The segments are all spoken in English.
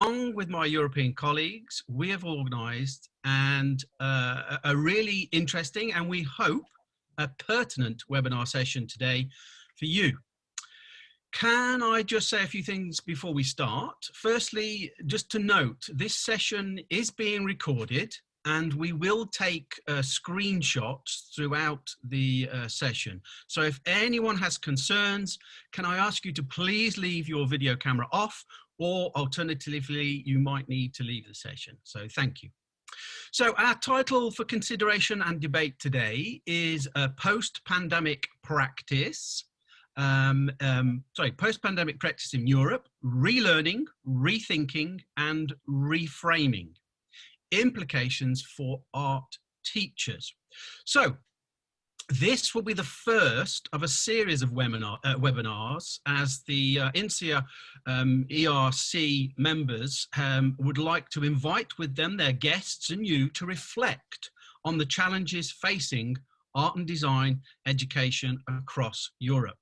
Along with my European colleagues, we have organised a really interesting and we hope a pertinent webinar session today for you. Can I just say a few things before we start? Firstly, just to note, this session is being recorded and we will take screenshots throughout the session. So if anyone has concerns, can I ask you to please leave your video camera off, or alternatively, you might need to leave the session. So thank you. So our title for consideration and debate today is Post-Pandemic Practice. Post-pandemic practice in Europe, relearning, rethinking, and reframing. Implications for art teachers. So this will be the first of a series of webinars as the InSEA ERC members would like to invite with them their guests and you to reflect on the challenges facing art and design education across Europe.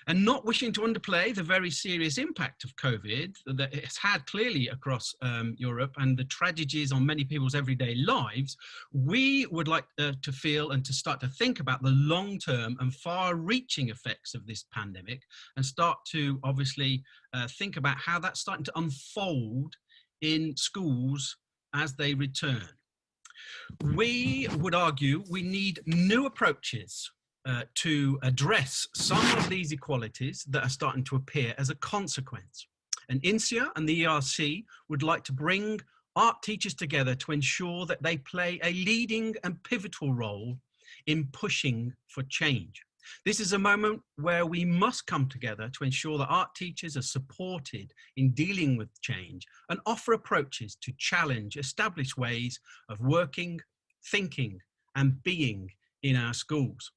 And not wishing to underplay the very serious impact of COVID that it's had clearly across Europe and the tragedies on many people's everyday lives, we would like to feel and to start to think about the long-term and far-reaching effects of this pandemic and start to obviously think about how that's starting to unfold in schools as they return. We would argue we need new approaches to address some of these inequalities that are starting to appear as a consequence. And InSEA and the ERC would like to bring art teachers together to ensure that they play a leading and pivotal role in pushing for change. This is a moment where we must come together to ensure that art teachers are supported in dealing with change and offer approaches to challenge established ways of working, thinking, and being in our schools.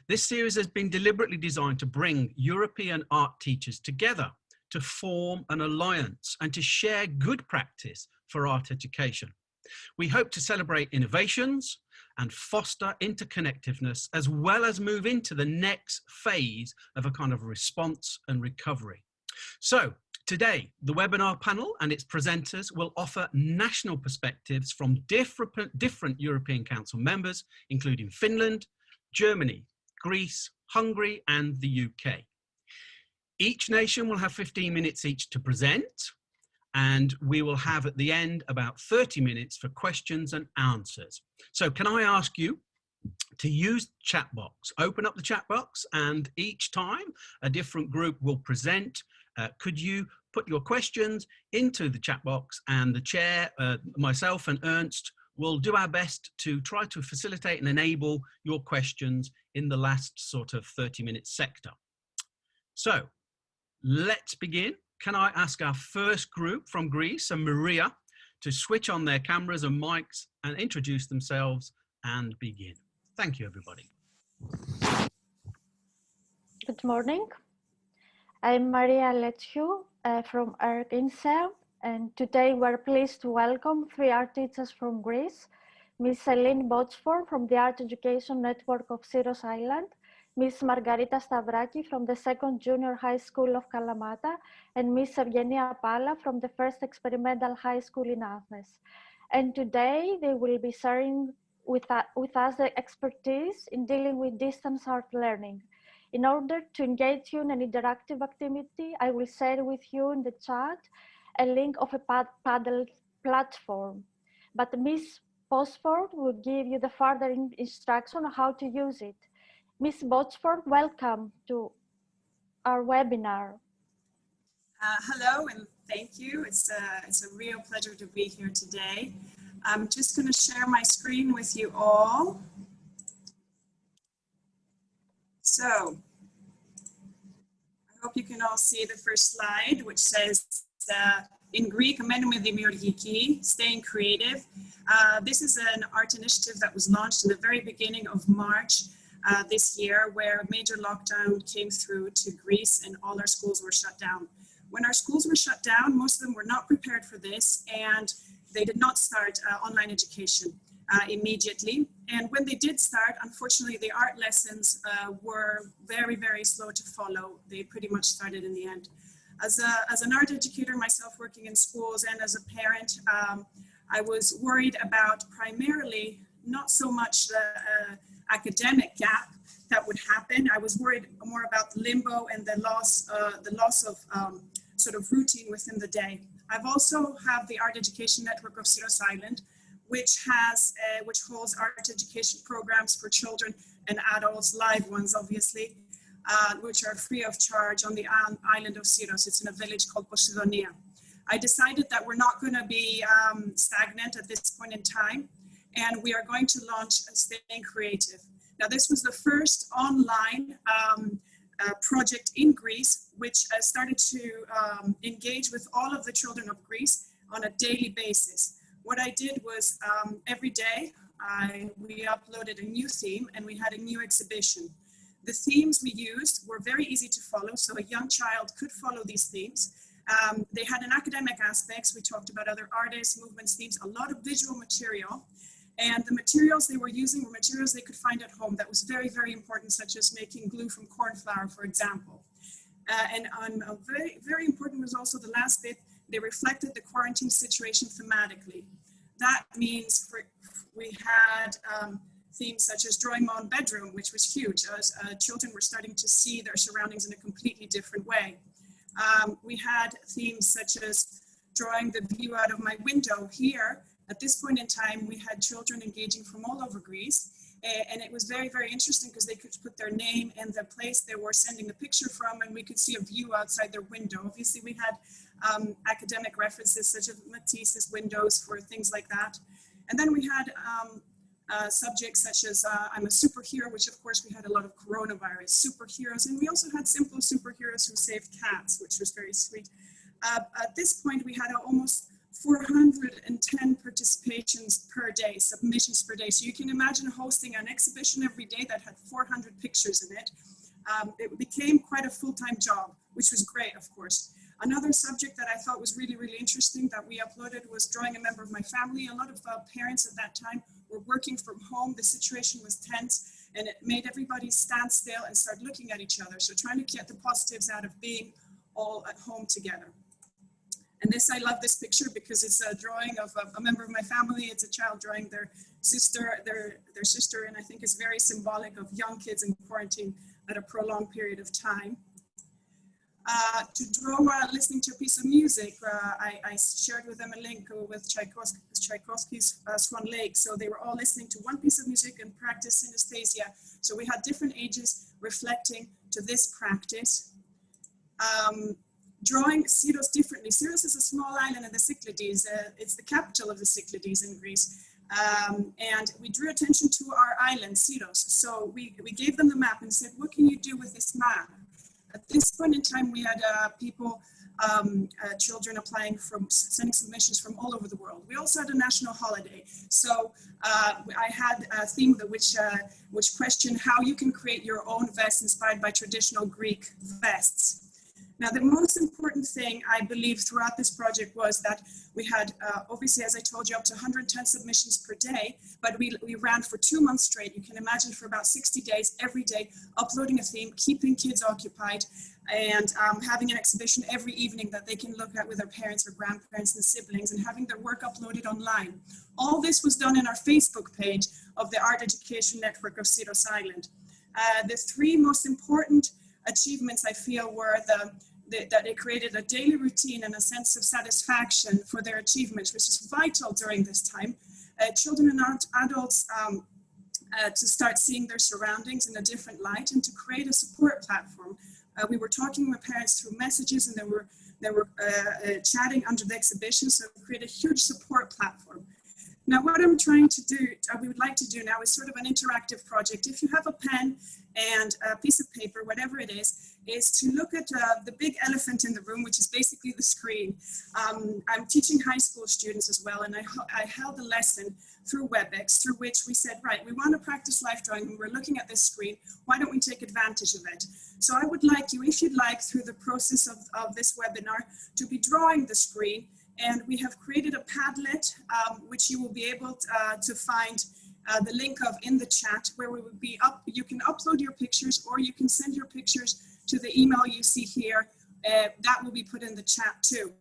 This series has been deliberately designed to bring European art teachers together to form an alliance and to share good practice for art education. We hope to celebrate innovations and foster interconnectedness, as well as move into the next phase of a kind of response and recovery. So today, the webinar panel and its presenters will offer national perspectives from different European Council members, including Finland, Germany, Greece, Hungary, and the UK. Each nation will have 15 minutes each to present, and we will have at the end about 30 minutes for questions and answers. So can I ask you to use the chat box? Open up the chat box, and each time a different group will present. Could you put your questions into the chat box, and the chair, myself and Ernst, we'll do our best to try to facilitate and enable your questions in the last sort of 30-minute sector. So let's begin. Can I ask our first group from Greece and Maria to switch on their cameras and mics and introduce themselves and begin? Thank you, everybody. Good morning. I'm Maria Letsiou from InSEA. And today we're pleased to welcome 3 art teachers from Greece, Ms. Celine Botsford from the Art Education Network of Syros Island, Ms. Margarita Stavraki from the 2nd Junior High School of Kalamata, and Ms. Evgenia Pala from the 1st Experimental High School in Athens. And today they will be sharing with us the expertise in dealing with distance art learning. In order to engage you in an interactive activity, I will share with you in the chat a link of a paddle platform, but Ms. Botsford will give you the further instruction on how to use it. Ms. Botsford, welcome to our webinar. Hello and thank you. It's a real pleasure to be here today. I'm just going to share my screen with you all. So I hope you can all see the first slide, which says in Greek, "Μένουμε δημιουργικοί," staying creative. This is an art initiative that was launched in the very beginning of March this year, where a major lockdown came through to Greece and all our schools were shut down. When our schools were shut down, most of them were not prepared for this, and they did not start online education immediately. And when they did start, unfortunately, the art lessons were very, very slow to follow. They pretty much started in the end. As an art educator myself, working in schools, and as a parent, I was worried about primarily not so much the academic gap that would happen. I was worried more about the limbo and the loss of sort of routine within the day. I've also have the Art Education Network of Syros Island, which holds art education programs for children and adults, live ones obviously, which are free of charge on the island of Syros. It's in a village called Posidonia. I decided that we're not going to be stagnant at this point in time, and we are going to launch Staying Creative. Now, this was the first online project in Greece, which started to engage with all of the children of Greece on a daily basis. What I did was every day we uploaded a new theme and we had a new exhibition. The themes we used were very easy to follow, so a young child could follow these themes. They had an academic aspects. We talked about other artists, movements, themes, a lot of visual material. And the materials they were using were materials they could find at home. That was very, very important, such as making glue from corn flour, for example. And very, very important was also the last bit. They reflected the quarantine situation thematically. That means we had themes such as drawing my own bedroom, which was huge, as children were starting to see their surroundings in a completely different way. We had themes such as drawing the view out of my window here. At this point in time, we had children engaging from all over Greece, and it was very, very interesting because they could put their name and the place they were sending the picture from, and we could see a view outside their window. Obviously, we had academic references such as Matisse's windows for things like that. And then we had subjects such as I'm a superhero, which of course we had a lot of coronavirus superheroes, and we also had simple superheroes who saved cats, which was very sweet. At this point, we had almost 410 participations per day, submissions per day. So you can imagine hosting an exhibition every day that had 400 pictures in it. It became quite a full-time job, which was great, of course. Another subject that I thought was really, really interesting that we uploaded was drawing a member of my family. A lot of parents at that time were working from home. The situation was tense, and it made everybody stand still and start looking at each other. So trying to get the positives out of being all at home together. And this, I love this picture because it's a drawing of a member of my family. It's a child drawing their sister, their sister, and I think it's very symbolic of young kids in quarantine at a prolonged period of time. To draw while listening to a piece of music, I shared with them a link with Tchaikovsky's Swan Lake. So they were all listening to one piece of music and practice synesthesia. So we had different ages reflecting to this practice. Drawing Syros differently. Syros is a small island in the Cyclades. It's the capital of the Cyclades in Greece. And we drew attention to our island, Syros. So we gave them the map and said, what can you do with this map? At this point in time, we had people, children applying sending submissions from all over the world. We also had a national holiday. So I had a theme which questioned how you can create your own vest inspired by traditional Greek vests. Now, the most important thing I believe throughout this project was that we had, obviously, as I told you, up to 110 submissions per day, but we ran for 2 months straight. You can imagine for about 60 days, every day, uploading a theme, keeping kids occupied, and having an exhibition every evening that they can look at with their parents or grandparents and siblings, and having their work uploaded online. All this was done in our Facebook page of the Art Education Network of Syros Island. The three most important achievements, I feel, were that they created a daily routine and a sense of satisfaction for their achievements, which is vital during this time. Children and adults to start seeing their surroundings in a different light and to create a support platform. We were talking with parents through messages, and they were chatting under the exhibition, so create a huge support platform. Now, what I'm trying to do, we would like to do now, is sort of an interactive project. If you have a pen and a piece of paper, whatever it is to look at the big elephant in the room, which is basically the screen. I'm teaching high school students as well, and I held a lesson through WebEx, through which we said, right, we want to practice life drawing, and we're looking at this screen. Why don't we take advantage of it? So I would like you, if you'd like, through the process of this webinar, to be drawing the screen. And we have created a Padlet, which you will be able to find the link of in the chat, where we would be you can upload your pictures, or you can send your pictures to the email you see here that will be put in the chat too.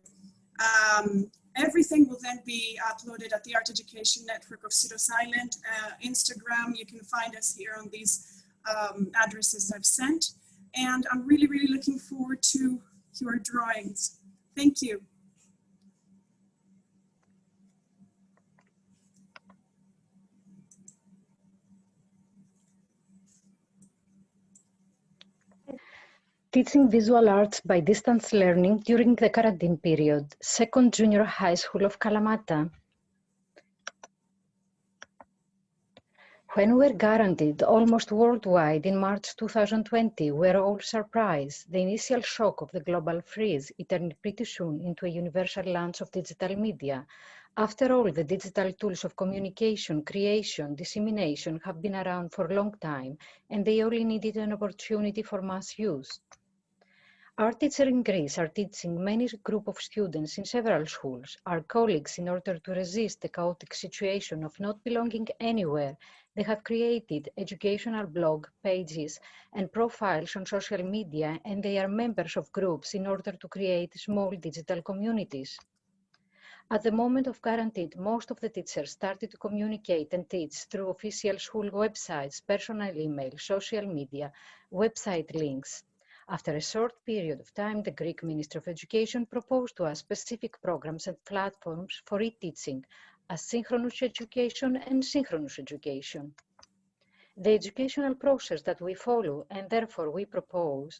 Everything will then be uploaded at the Art Education Network of Syros Island, Instagram. You can find us here on these addresses I've sent. And I'm really, really looking forward to your drawings. Thank you. Teaching visual arts by distance learning during the quarantine period, Second Junior High School of Kalamata. When we were guaranteed almost worldwide in March 2020, we were all surprised. The initial shock of the global freeze, it turned pretty soon into a universal launch of digital media. After all, the digital tools of communication, creation, dissemination have been around for a long time, and they only needed an opportunity for mass use. Our teachers in Greece are teaching many groups of students in several schools. Our colleagues, in order to resist the chaotic situation of not belonging anywhere, they have created educational blog pages and profiles on social media, and they are members of groups in order to create small digital communities. At the moment of quarantine, most of the teachers started to communicate and teach through official school websites, personal email, social media, website links. After a short period of time, the Greek Ministry of Education proposed to us specific programs and platforms for e-teaching, asynchronous education and synchronous education. The educational process that we follow, and therefore we propose,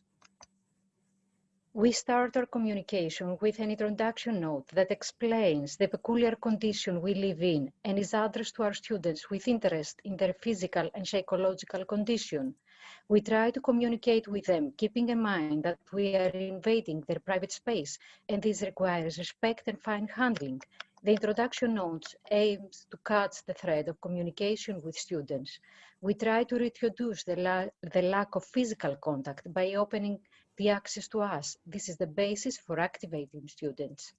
we start our communication with an introduction note that explains the peculiar condition we live in and is addressed to our students with interest in their physical and psychological condition. We try to communicate with them, keeping in mind that we are invading their private space, and this requires respect and fine handling. The introduction note aims to cut the thread of communication with students. We try to reintroduce the lack of physical contact by opening the access to us. This is the basis for activating students.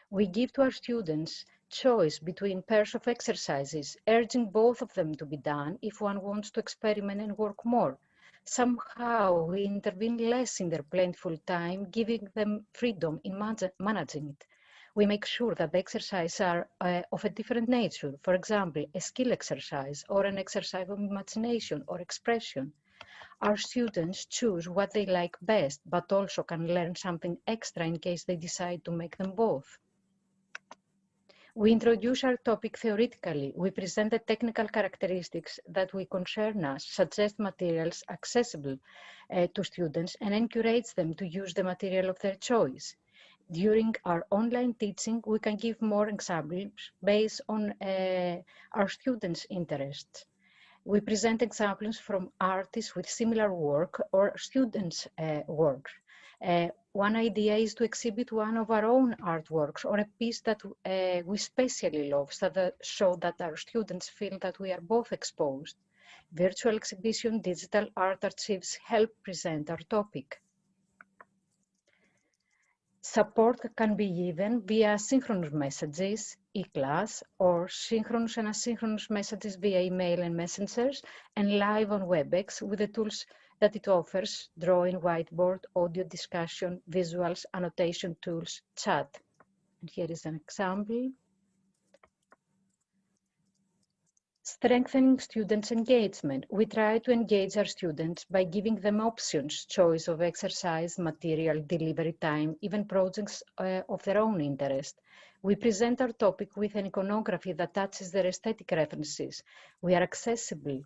We give to our students choice between pairs of exercises, urging both of them to be done if one wants to experiment and work more. Somehow we intervene less in their plentiful time, giving them freedom in managing it. We make sure that the exercises are of a different nature, for example, a skill exercise or an exercise of imagination or expression. Our students choose what they like best, but also can learn something extra in case they decide to make them both. We introduce our topic theoretically. We present the technical characteristics that we concern us, suggest materials accessible to students, and encourage them to use the material of their choice. During our online teaching, we can give more examples based on our students' interests. We present examples from artists with similar work or students' work. One idea is to exhibit one of our own artworks or a piece that we especially love, so that our students feel that we are both exposed. Virtual exhibition, digital art archives help present our topic. Support can be given via synchronous messages, e-class, or synchronous and asynchronous messages via email and messengers, and live on WebEx with the tools that it offers: drawing, whiteboard, audio discussion, visuals, annotation tools, chat. And here is an example. Strengthening students' engagement. We try to engage our students by giving them options, choice of exercise, material, delivery time, even projects of their own interest. We present our topic with an iconography that touches their aesthetic references. We are accessible.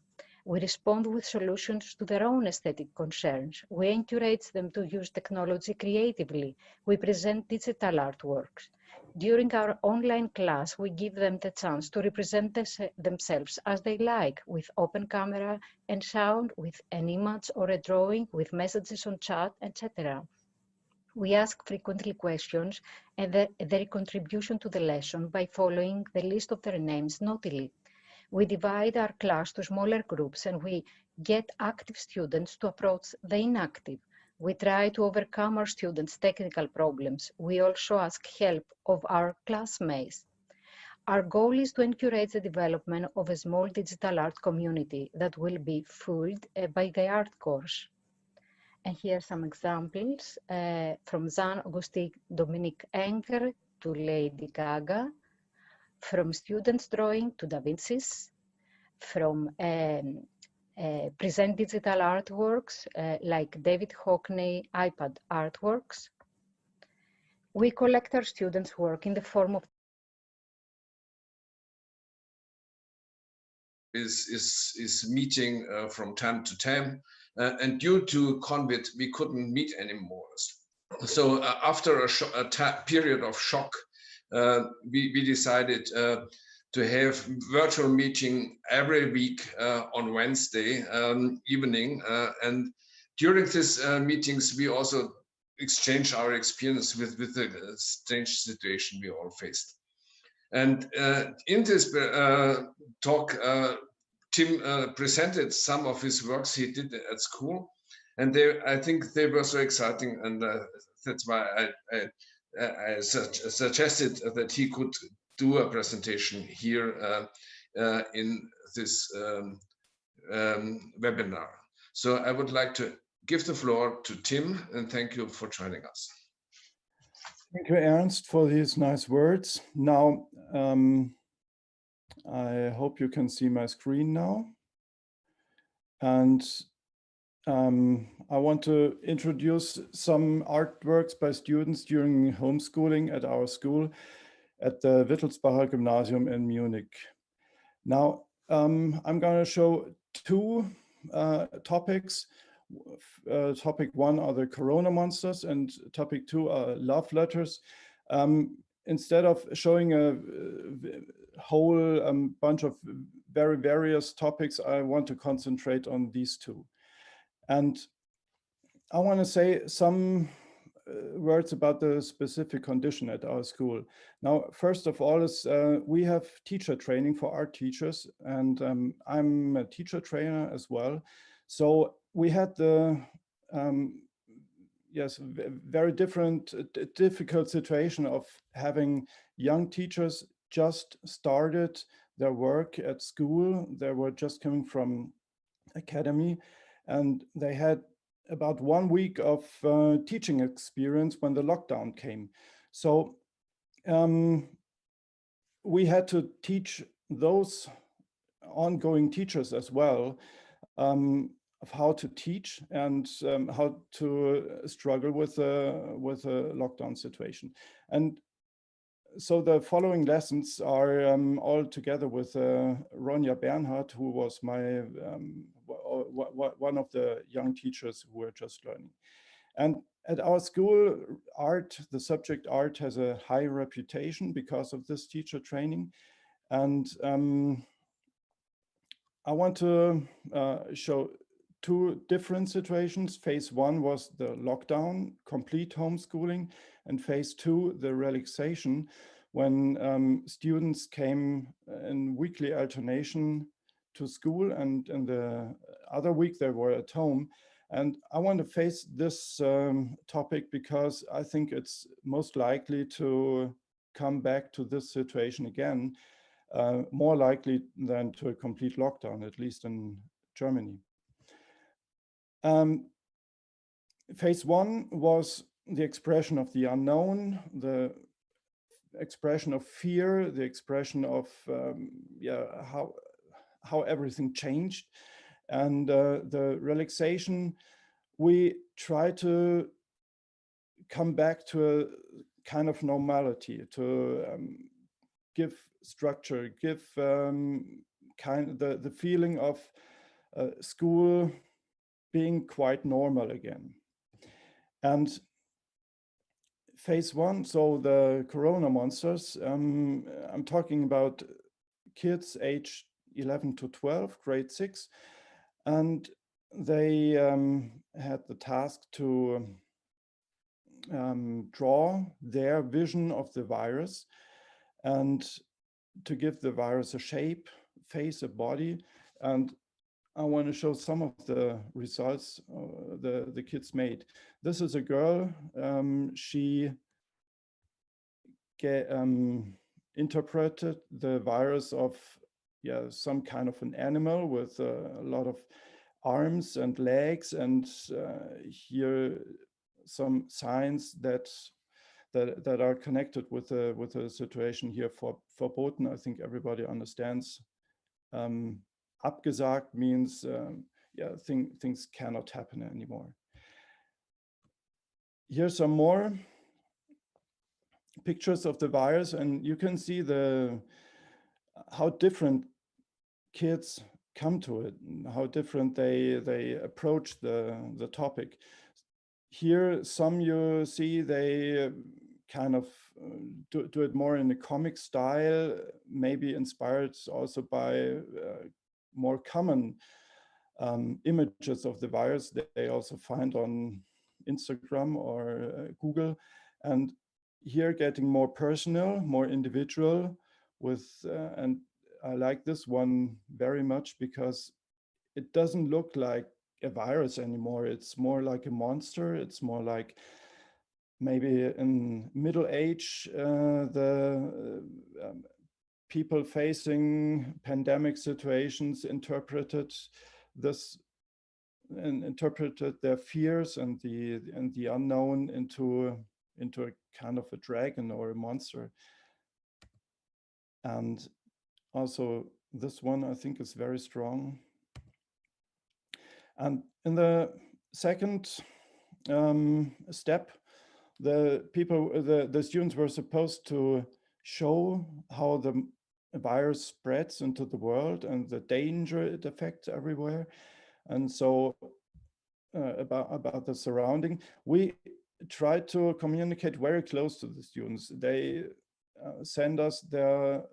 We respond with solutions to their own aesthetic concerns. We encourage them to use technology creatively. We present digital artworks. During our online class, we give them the chance to represent themselves as they like, with open camera and sound, with an image or a drawing, with messages on chat, etc. We ask frequently questions and their contribution to the lesson by following the list of their names naughtily. We divide our class to smaller groups, and we get active students to approach the inactive. We try to overcome our students' technical problems. We also ask help of our classmates. Our goal is to encourage the development of a small digital art community that will be fueled by the art course. And here are some examples from Jean Augustin Dominique Ingres to Lady Gaga, from students drawing to Da Vinci's, from present digital artworks like David Hockney iPad artworks. We collect our students' work in the form of is meeting from time to time, and due to COVID we couldn't meet anymore. So after a period of shock, we decided to have virtual meeting every week on Wednesday evening, and during these meetings we also exchange our experience with the strange situation we all faced. And in this talk, Tim presented some of his works he did at school, and I think they were so exciting, and that's why I suggested that he could do a presentation here in this webinar. So I would like to give the floor to Tim, and thank you for joining us. Thank you, Ernst, for these nice words. Now, I hope you can see my screen now. And I want to introduce some artworks by students during homeschooling at our school at the Wittelsbacher Gymnasium in Munich. Now, I'm going to show two topics. Topic one are the Corona monsters, and topic two are love letters. Instead of showing a whole bunch of very various topics, I want to concentrate on these two. And I want to say some words about the specific condition at our school. Now, first of all, is we have teacher training for art teachers, and I'm a teacher trainer as well. So we had the very difficult situation of having young teachers just started their work at school. They were just coming from academy, and they had about 1 week of teaching experience when the lockdown came. So we had to teach those ongoing teachers as well of how to teach and how to struggle with a lockdown situation. And so the following lessons are all together with Ronja Bernhardt, who was my one of the young teachers who were just learning. And at our school, the subject art has a high reputation because of this teacher training. And I want to show two different situations. Phase one was the lockdown, complete homeschooling, and phase two, the relaxation, when students came in weekly alternation to school, and in the other week they were at home. And I want to face this topic because I think it's most likely to come back to this situation again, more likely than to a complete lockdown, at least in Germany. Phase one was the expression of the unknown, the expression of fear, the expression of how everything changed. And the relaxation, we try to come back to a kind of normality, to give structure, give the feeling of school being quite normal again. And phase one, so the Corona monsters, I'm talking about kids aged 11 to 12, grade 6, and they had the task to draw their vision of the virus and to give the virus a shape, face, a body. And I want to show some of the results the kids made. This is a girl. She interpreted the virus of some kind of an animal with a lot of arms and legs, and here some signs that are connected with the situation here for verboten. I think everybody understands. Abgesagt means yeah, things cannot happen anymore. Here's some more pictures of the virus, and you can see how different kids come to it, how different they approach the topic. Here, some you see they kind of do it more in a comic style, maybe inspired also by more common images of the virus that they also find on Instagram or Google. And here getting more personal, more individual with, and I like this one very much because it doesn't look like a virus anymore. It's more like a monster. It's more like maybe in middle age, the people facing pandemic situations interpreted this and interpreted their fears and the unknown into a kind of a dragon or a monster. And also this one I think is very strong. And in the second step, the students were supposed to show how the virus spreads into the world and the danger it affects everywhere. And so about the surrounding, we tried to communicate very close to the students. They send us their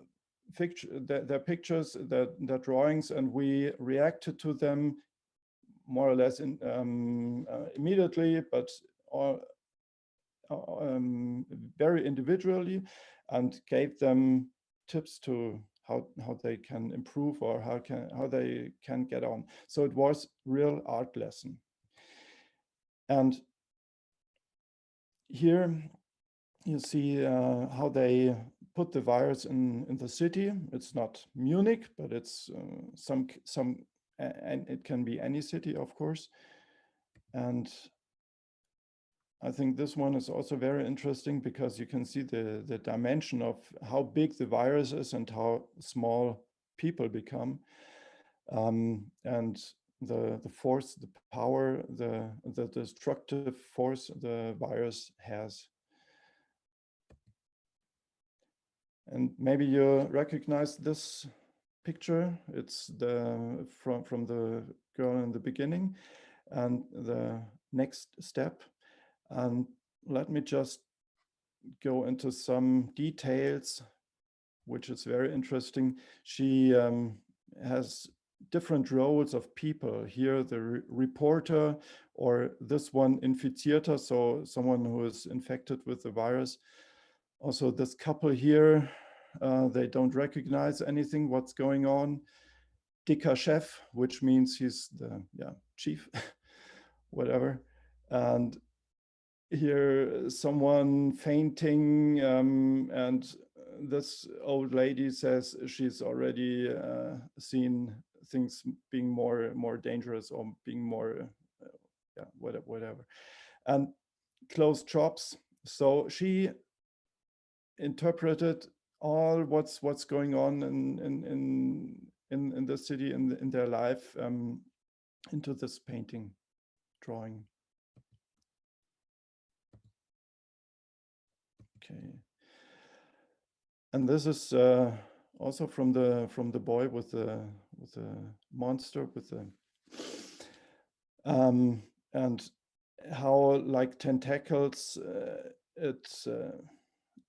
pictures, their drawings, and we reacted to them more or less immediately, but very individually, and gave them tips to how they can improve or how they can get on. So it was real art lesson. And here you see how they put the virus in the city. It's not Munich, but it's and it can be any city, of course. And I think this one is also very interesting because you can see the dimension of how big the virus is and how small people become. And the force, the power, the destructive force the virus has. And maybe you recognize this picture. It's from the girl in the beginning and the next step. And let me just go into some details, which is very interesting. She has different roles of people. Here, the reporter, or this one, Infizierter, so someone who is infected with the virus. Also, this couple here, they don't recognize anything, what's going on. Dicker Chef, which means he's the chief, whatever. And here, someone fainting, and this old lady says she's already seen things being more dangerous or being more, whatever. And closed shops. So she interpreted all what's going on in the city, in their life, into this painting, drawing. Okay. And this is also from the boy with the monster, with the and how, like tentacles, it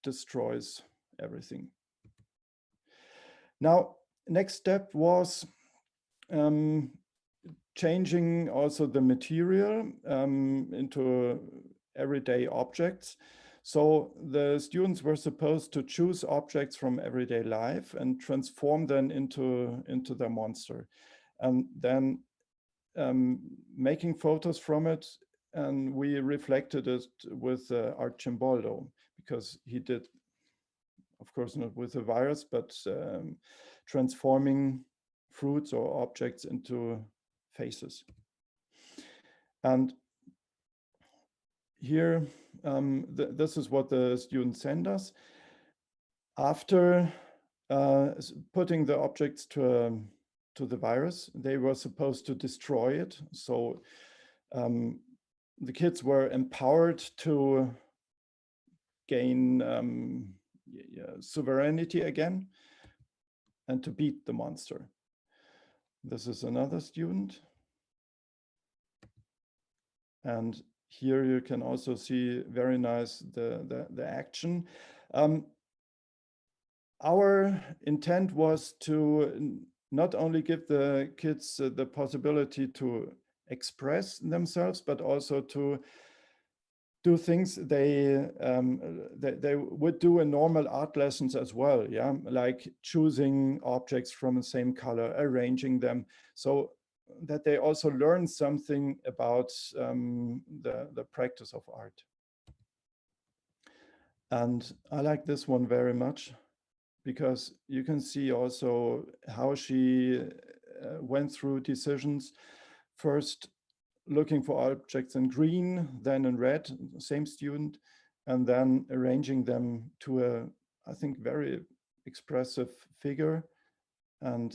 destroys everything. Now, next step was changing also the material into everyday objects. So the students were supposed to choose objects from everyday life and transform them into their monster, and then making photos from it. And we reflected it with Archimboldo, because he did, of course, not with a virus, but transforming fruits or objects into faces. And here, this is what the students send us. After putting the objects to the virus, they were supposed to destroy it. So the kids were empowered to gain sovereignty again and to beat the monster. This is another student. And here you can also see very nice the action. Our intent was to not only give the kids the possibility to express themselves, but also to do things they would do in normal art lessons as well, yeah, like choosing objects from the same color, arranging them, so that they also learn something about the practice of art. And I like this one very much, because you can see also how she went through decisions. First, looking for objects in green, then in red, same student, and then arranging them to a, I think, very expressive figure. And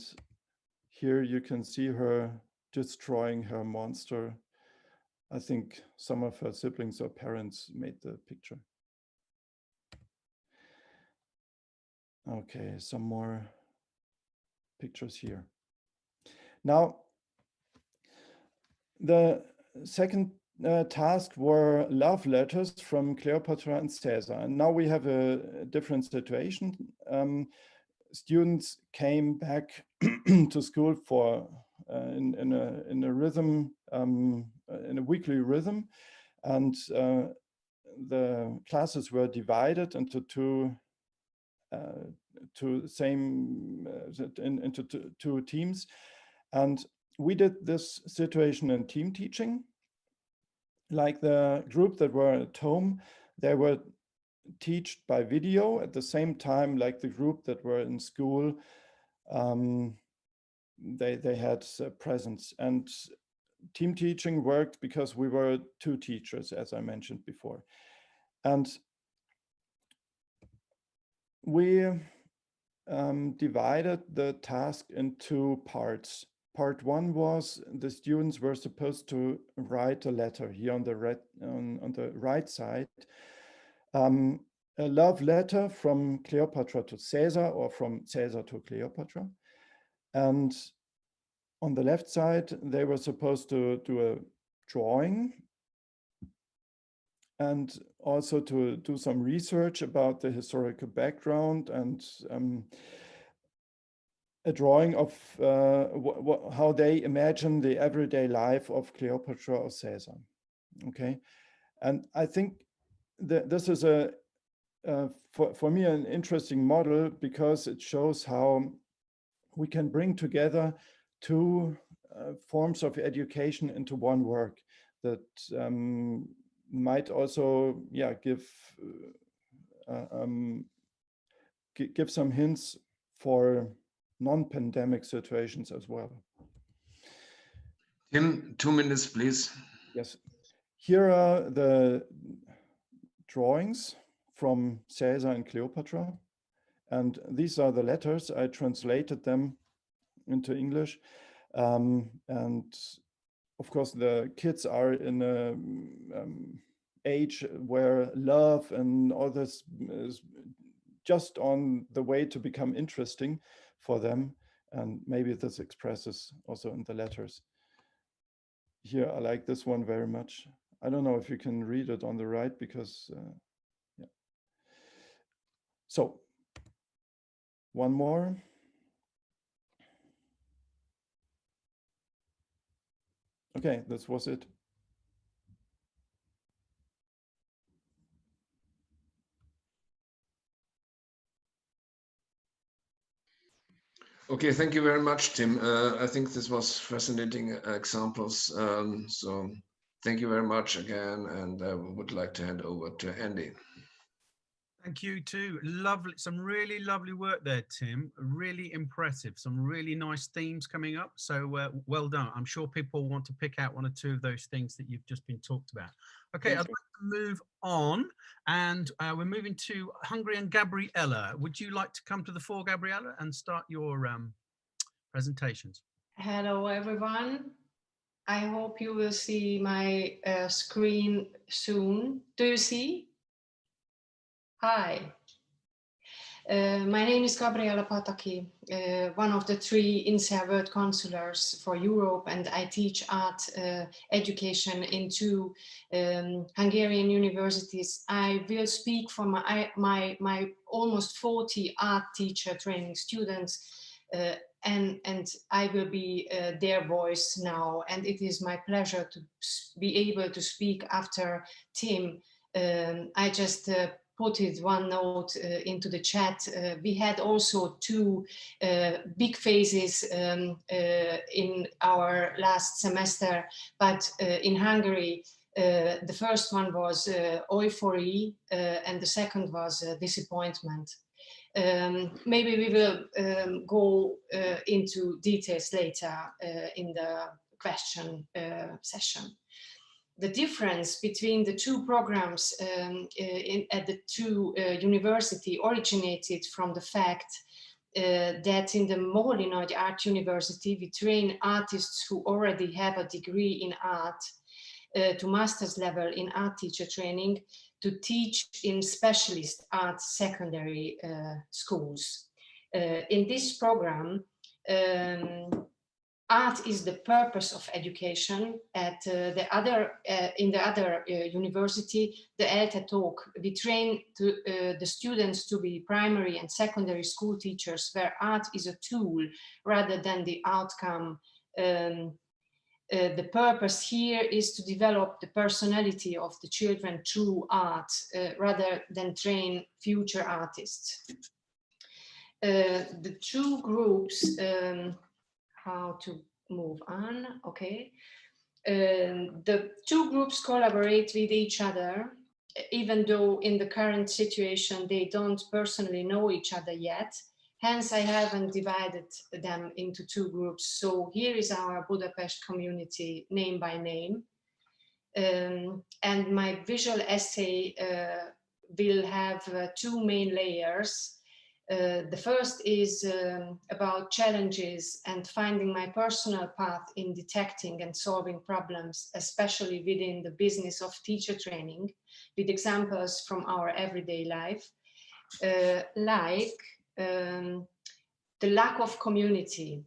here you can see her destroying her monster. I think some of her siblings or parents made the picture. Okay, some more pictures here. Now, the second task were love letters from Cleopatra and Caesar. And now we have a different situation. Students came back to school for in a rhythm, in a weekly rhythm, and the classes were divided into two teams, and we did this situation in team teaching. Like the group that were at home, they were taught by video at the same time, like the group that were in school, they had presence. And team teaching worked because we were two teachers, as I mentioned before. And we divided the task into parts. Part one was the students were supposed to write a letter here on the right side, a love letter from Cleopatra to Caesar, or from Caesar to Cleopatra. And on the left side, they were supposed to do a drawing and also to do some research about the historical background, and a drawing of how they imagine the everyday life of Cleopatra or Caesar. Okay, and I think that this is for me an interesting model, because it shows how we can bring together two forms of education into one work that might also, yeah, give some hints for non-pandemic situations as well. Tim, 2 minutes, please. Yes. Here are the drawings from Caesar and Cleopatra. And these are the letters. I translated them into English. And of course, the kids are in an age where love and all this is just on the way to become interesting for them, and maybe this expresses also in the letters. Here, I like this one very much. I don't know if you can read it on the right, because yeah. So one more. Okay, this was it. Okay, thank you very much, Tim. I think this was fascinating examples. So thank you very much again, and I would like to hand over to Andy. Thank you too. Lovely, some really lovely work there, Tim. Really impressive. Some really nice themes coming up. So well done. I'm sure people want to pick out one or two of those things that you've just been talked about. Okay, I'd like to move on, and we're moving to Hungary and Gabriella. Would you like to come to the fore, Gabriella, and start your presentations? Hello, everyone. I hope you will see my screen soon. Do you see? Hi. My name is Gabriela Pataki, one of the 3 InSEA World Councillors for Europe, and I teach art education in 2 Hungarian universities. I will speak for my almost 40 art teacher training students, and I will be their voice now. And it is my pleasure to be able to speak after Tim. I just put it one note into the chat. We had also 2 big phases in our last semester, but in Hungary, the first one was euphoria and the second was disappointment. Maybe we will go into details later in the question session. The difference between the 2 programs at the 2 university originated from the fact that in the Moholy-Nagy Art University we train artists who already have a degree in art to master's level in art teacher training to teach in specialist art secondary schools. In this program, art is the purpose of education. At in the other university, the ELTE talk, we train the students to be primary and secondary school teachers, where art is a tool rather than the outcome. The purpose here is to develop the personality of the children through art rather than train future artists. The 2 groups, how to move on, okay. The 2 groups collaborate with each other, even though in the current situation they don't personally know each other yet. Hence, I haven't divided them into 2 groups. So here is our Budapest community name by name. And my visual essay will have 2 main layers. The first is about challenges and finding my personal path in detecting and solving problems, especially within the business of teacher training, with examples from our everyday life, the lack of community.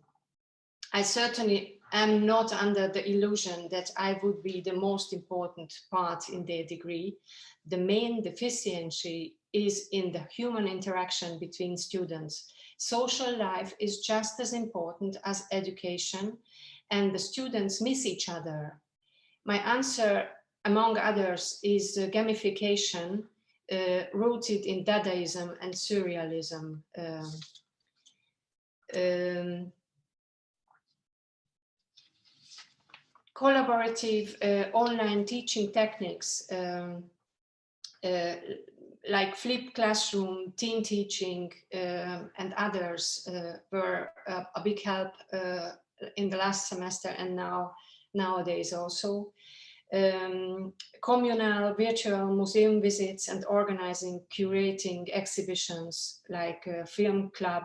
I certainly am not under the illusion that I would be the most important part in their degree. The main deficiency is in the human interaction between students. Social life is just as important as education, and the students miss each other. My answer, among others, is gamification, rooted in Dadaism and Surrealism. Collaborative online teaching techniques like flipped classroom, team teaching, and others were a big help in the last semester and nowadays also. Communal virtual museum visits and organizing, curating exhibitions like a film club.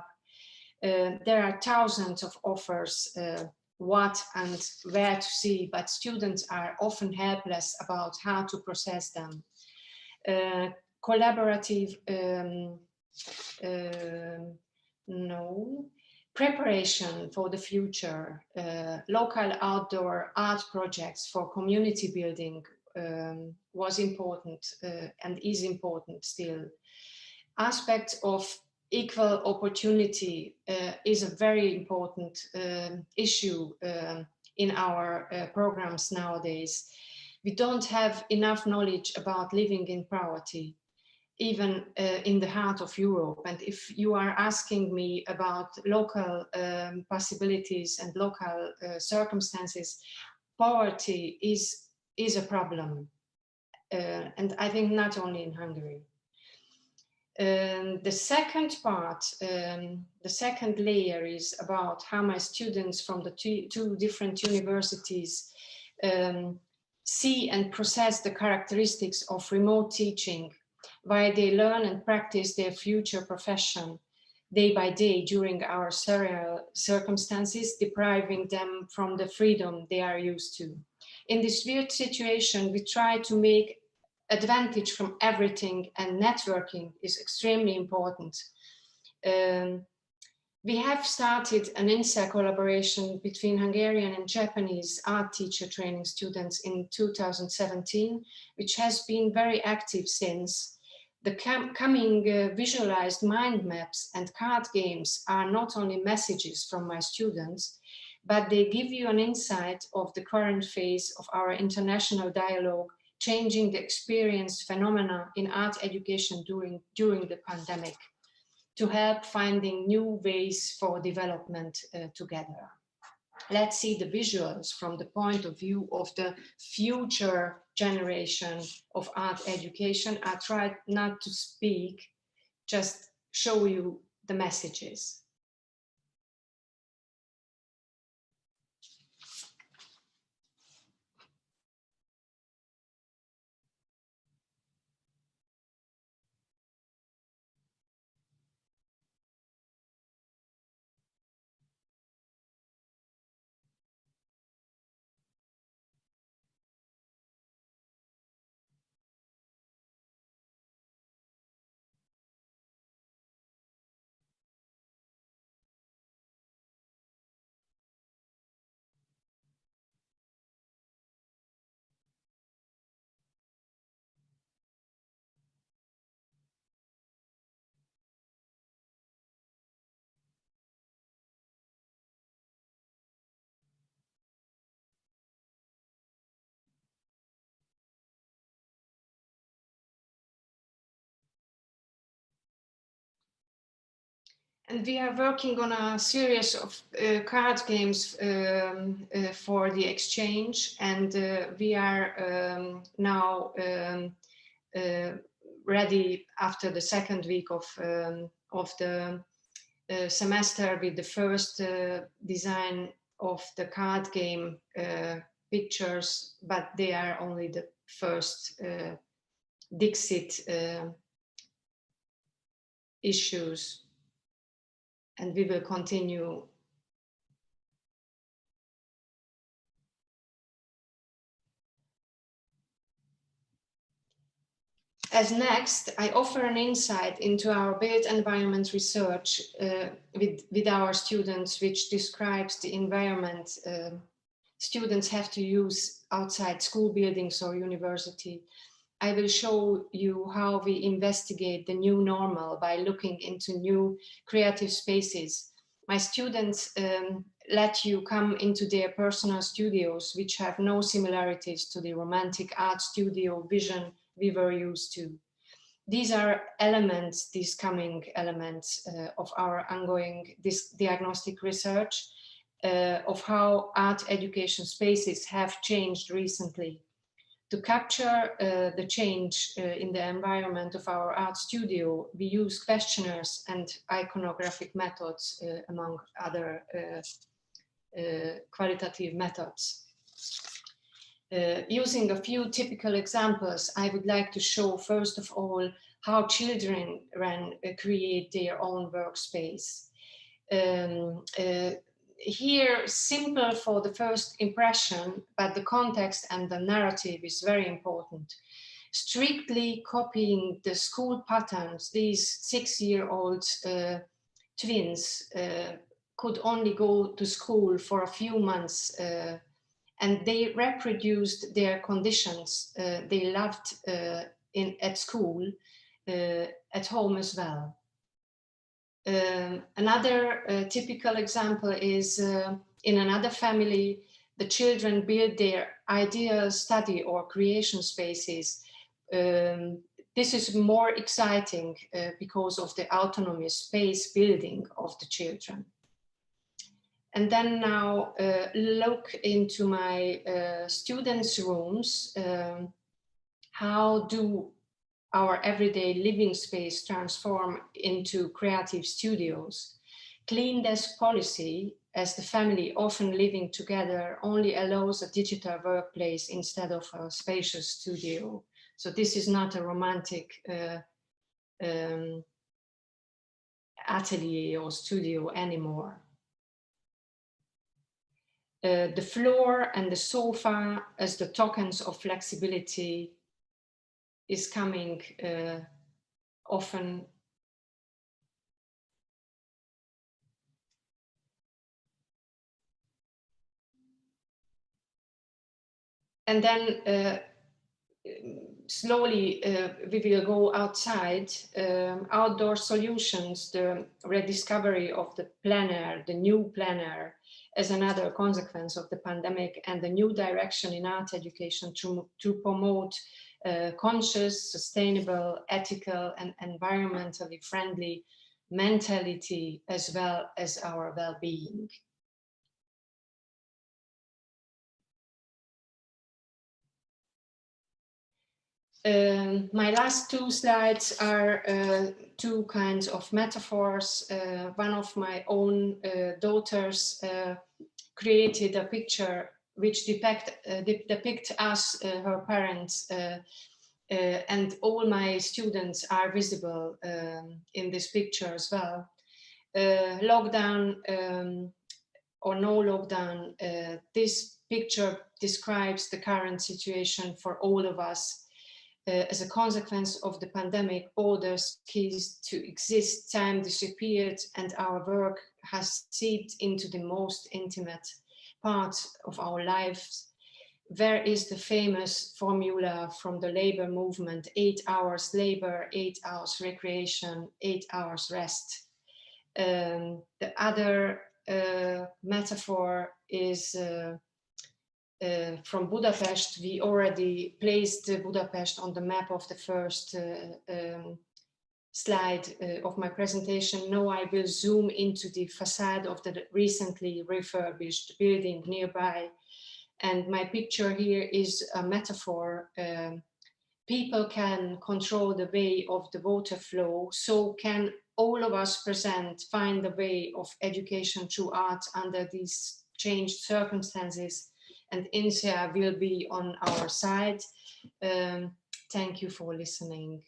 There are thousands of offers what and where to see, but students are often helpless about how to process them. Collaborative, preparation for the future, local outdoor art projects for community building was important and is important still. Aspects of equal opportunity is a very important issue in our programs nowadays. We don't have enough knowledge about living in poverty, even in the heart of Europe. And if you are asking me about local possibilities and local circumstances, poverty is a problem. And I think not only in Hungary. The second part, the second layer is about how my students from the two different universities see and process the characteristics of remote teaching, while they learn and practice their future profession day by day during our surreal circumstances, depriving them from the freedom they are used to. In this weird situation, we try to make advantage from everything, and networking is extremely important. We have started an InSEA collaboration between Hungarian and Japanese art teacher training students in 2017, which has been very active since. The coming visualized mind maps and card games are not only messages from my students, but they give you an insight of the current phase of our international dialogue, changing the experience phenomena in art education during the pandemic, to help finding new ways for development together. Let's see the visuals from the point of view of the future generation of art education. I tried not to speak, just show you the messages. And we are working on a series of card games for the exchange, and we are now ready after the second week of the semester with the first design of the card game pictures, but they are only the first Dixit issues. And we will continue. As next, I offer an insight into our built environment research with our students, which describes the environment students have to use outside school buildings or university. I will show you how we investigate the new normal by looking into new creative spaces. My students let you come into their personal studios, which have no similarities to the romantic art studio vision we were used to. These are elements, these coming elements of our ongoing diagnostic research of how art education spaces have changed recently. To capture the change in the environment of our art studio, we use questionnaires and iconographic methods, among other qualitative methods. Using a few typical examples, I would like to show, first of all, how children create their own workspace. Here, simple for the first impression, but the context and the narrative is very important. Strictly copying the school patterns, these 6-year-old twins could only go to school for a few months, and they reproduced their conditions they loved at school, at home as well. Another typical example is in another family, the children build their ideal study or creation spaces. This is more exciting because of the autonomous space building of the children. And then now look into my students' rooms. How do our everyday living space transform into creative studios. Clean desk policy, as the family often living together, only allows a digital workplace instead of a spacious studio. So this is not a romantic atelier or studio anymore. The floor and the sofa as the tokens of flexibility is coming often. And then slowly we will go outside. Outdoor solutions, the rediscovery of the planner, the new planner, as another consequence of the pandemic, and the new direction in art education to promote conscious, sustainable, ethical, and environmentally friendly mentality, as well as our well-being. My last two slides are two kinds of metaphors. One of my own daughters created a picture which depict us, her parents, and all my students are visible in this picture as well. Lockdown or no lockdown, this picture describes the current situation for all of us. As a consequence of the pandemic, borders ceased to exist, time disappeared, and our work has seeped into the most intimate parts of our lives. Where is the famous formula from the labor movement: 8 hours labor, 8 hours recreation, 8 hours rest? The other metaphor is from Budapest. We already placed Budapest on the map of the first slide of my presentation. Now I will zoom into the facade of the recently refurbished building nearby. And my picture here is a metaphor. People can control the way of the water flow, so can all of us present find a way of education through art under these changed circumstances. And InSEA will be on our side. Thank you for listening.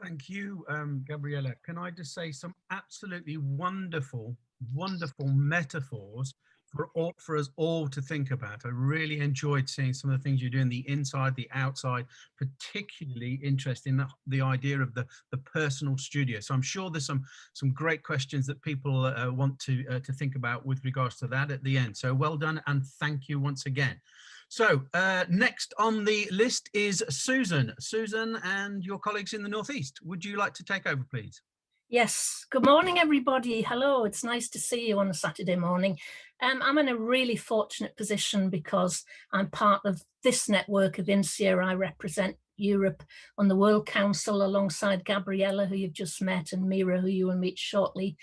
Thank you, Gabriella. Can I just say some absolutely wonderful, wonderful metaphors for us all to think about. I really enjoyed seeing some of the things you do in the inside, the outside, particularly interesting the idea of the personal studio. So I'm sure there's some great questions that people want to think about with regards to that at the end. So well done, and thank you once again. So next on the list is Susan. Susan and your colleagues in the Northeast. Would you like to take over, please? Yes, good morning everybody. Hello, it's nice to see you on a Saturday morning. I'm in a really fortunate position because I'm part of this network of InSEA. I represent Europe on the World Council alongside Gabriella, who you've just met, and Mira, who you will meet shortly.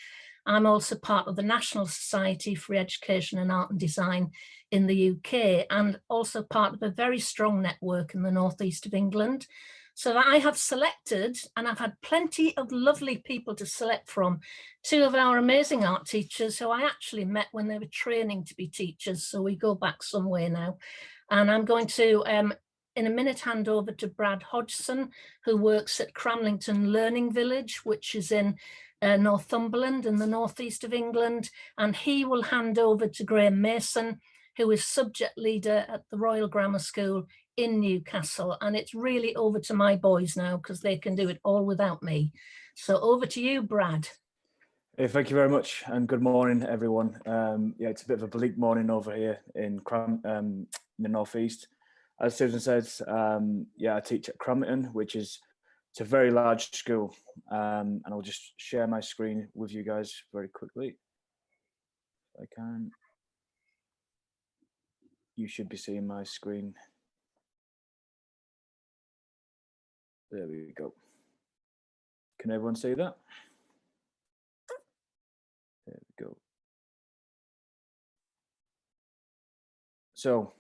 I'm also part of the National Society for Education and Art and Design in the UK, and also part of a very strong network in the northeast of England. So that I have selected, and I've had plenty of lovely people to select from, two of our amazing art teachers who I actually met when they were training to be teachers. So we go back some way now. And I'm going to, in a minute, hand over to Brad Hodgson, who works at Cramlington Learning Village, which is in Northumberland in the northeast of England. And he will hand over to Graham Mason, who is subject leader at the Royal Grammar School in Newcastle. And it's really over to my boys now because they can do it all without me. So over to you, Brad. Hey, thank you very much, and good morning, everyone. Yeah, it's a bit of a bleak morning over here in the northeast. As Susan says, yeah, I teach at Cramlington, which is it's a very large school, and I'll just share my screen with you guys very quickly, if I can. You should be seeing my screen. There we go. Can everyone see that? There we go. So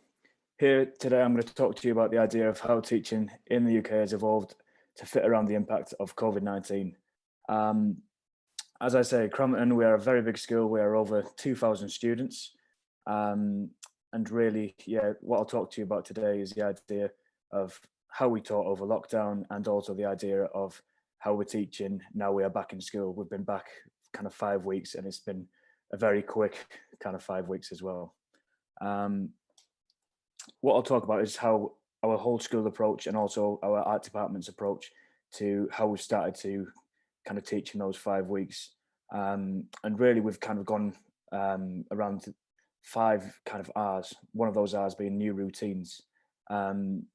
here today, I'm going to talk to you about the idea of how teaching in the UK has evolved to fit around the impact of COVID-19. As I say, Crampton, we are a very big school. We are over 2,000 students. And really, yeah, what I'll talk to you about today is the idea of how we taught over lockdown, and also the idea of how we're teaching now we are back in school. We've been back kind of 5 weeks, and it's been a very quick kind of 5 weeks as well. What I'll talk about is how our whole school approach and also our art department's approach to how we started to kind of teach in those 5 weeks. And really, we've kind of gone around 5 kind of R's, one of those R's being new routines.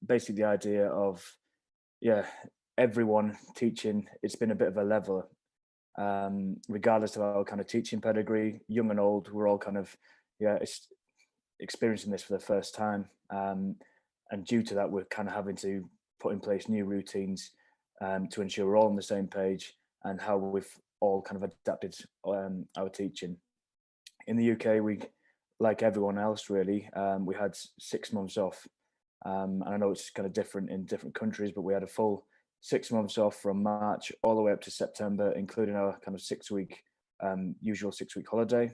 Basically the idea of, yeah, everyone teaching, it's been a bit of a leveler, regardless of our kind of teaching pedigree, young and old, we're all kind of, yeah, it's experiencing this for the first time. And due to that, we're kind of having to put in place new routines to ensure we're all on the same page, and how we've all kind of adapted our teaching. In the UK, we, like everyone else really, we had 6 months off. And I know it's kind of different in different countries, but we had a full 6 months off from March all the way up to September, including our kind of 6 week, usual 6 week holiday.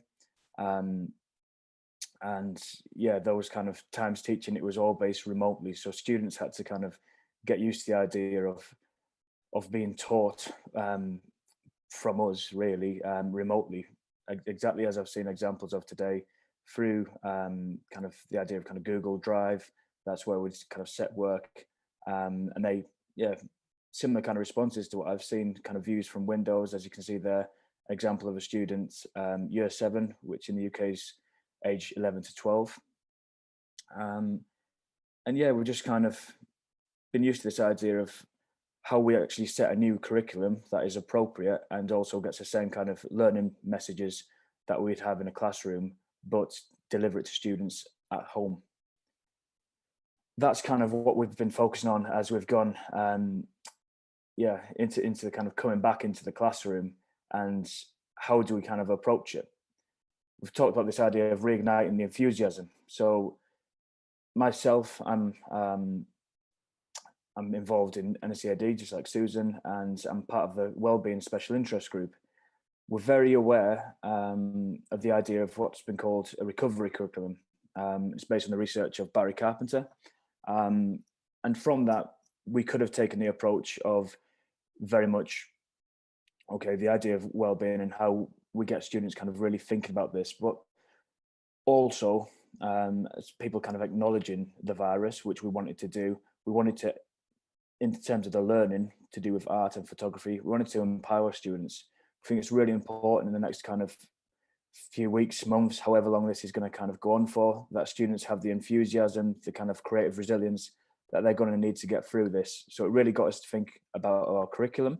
And yeah, those kind of times teaching, it was all based remotely. So students had to kind of get used to the idea of being taught from us really, remotely, exactly as I've seen examples of today through kind of the idea of kind of Google Drive. That's where we kind of set work, and they, yeah, similar kind of responses to what I've seen kind of views from Windows, as you can see there, example of a student, year 7, which in the UK is age 11 to 12. And yeah, we've just kind of been used to this idea of how we actually set a new curriculum that is appropriate and also gets the same kind of learning messages that we'd have in a classroom, but deliver it to students at home. That's kind of what we've been focusing on as we've gone, yeah, into the kind of coming back into the classroom, and how do we kind of approach it. We've talked about this idea of reigniting the enthusiasm. So myself, I'm involved in NSCAD, just like Susan, and I'm part of the Wellbeing Special Interest Group. We're very aware of the idea of what's been called a recovery curriculum. It's based on the research of Barry Carpenter. And from that, we could have taken the approach of very much, okay, the idea of well-being and how we get students kind of really thinking about this, but also as people kind of acknowledging the virus, which we wanted to do. We wanted to, in terms of the learning to do with art and photography, we wanted to empower students. I think it's really important in the next kind of few weeks, months, however long this is going to kind of go on for, that students have the enthusiasm, the kind of creative resilience that they're going to need to get through this. So it really got us to think about our curriculum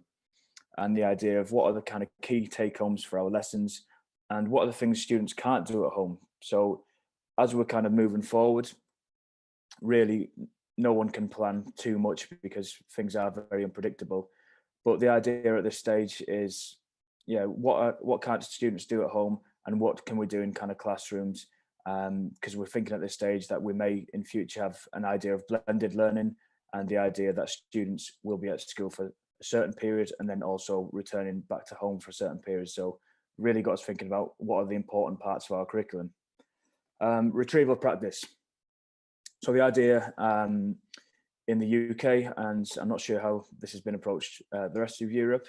and the idea of what are the kind of key take homes for our lessons and what are the things students can't do at home. So as we're kind of moving forward, really no one can plan too much because things are very unpredictable. But the idea at this stage is, yeah, what can't students do at home and what can we do in kind of classrooms? Because we're thinking at this stage that we may in future have an idea of blended learning, and the idea that students will be at school for a certain period and then also returning back to home for a certain period. So really got us thinking about what are the important parts of our curriculum. Retrieval practice. So the idea in the UK, and I'm not sure how this has been approached the rest of Europe,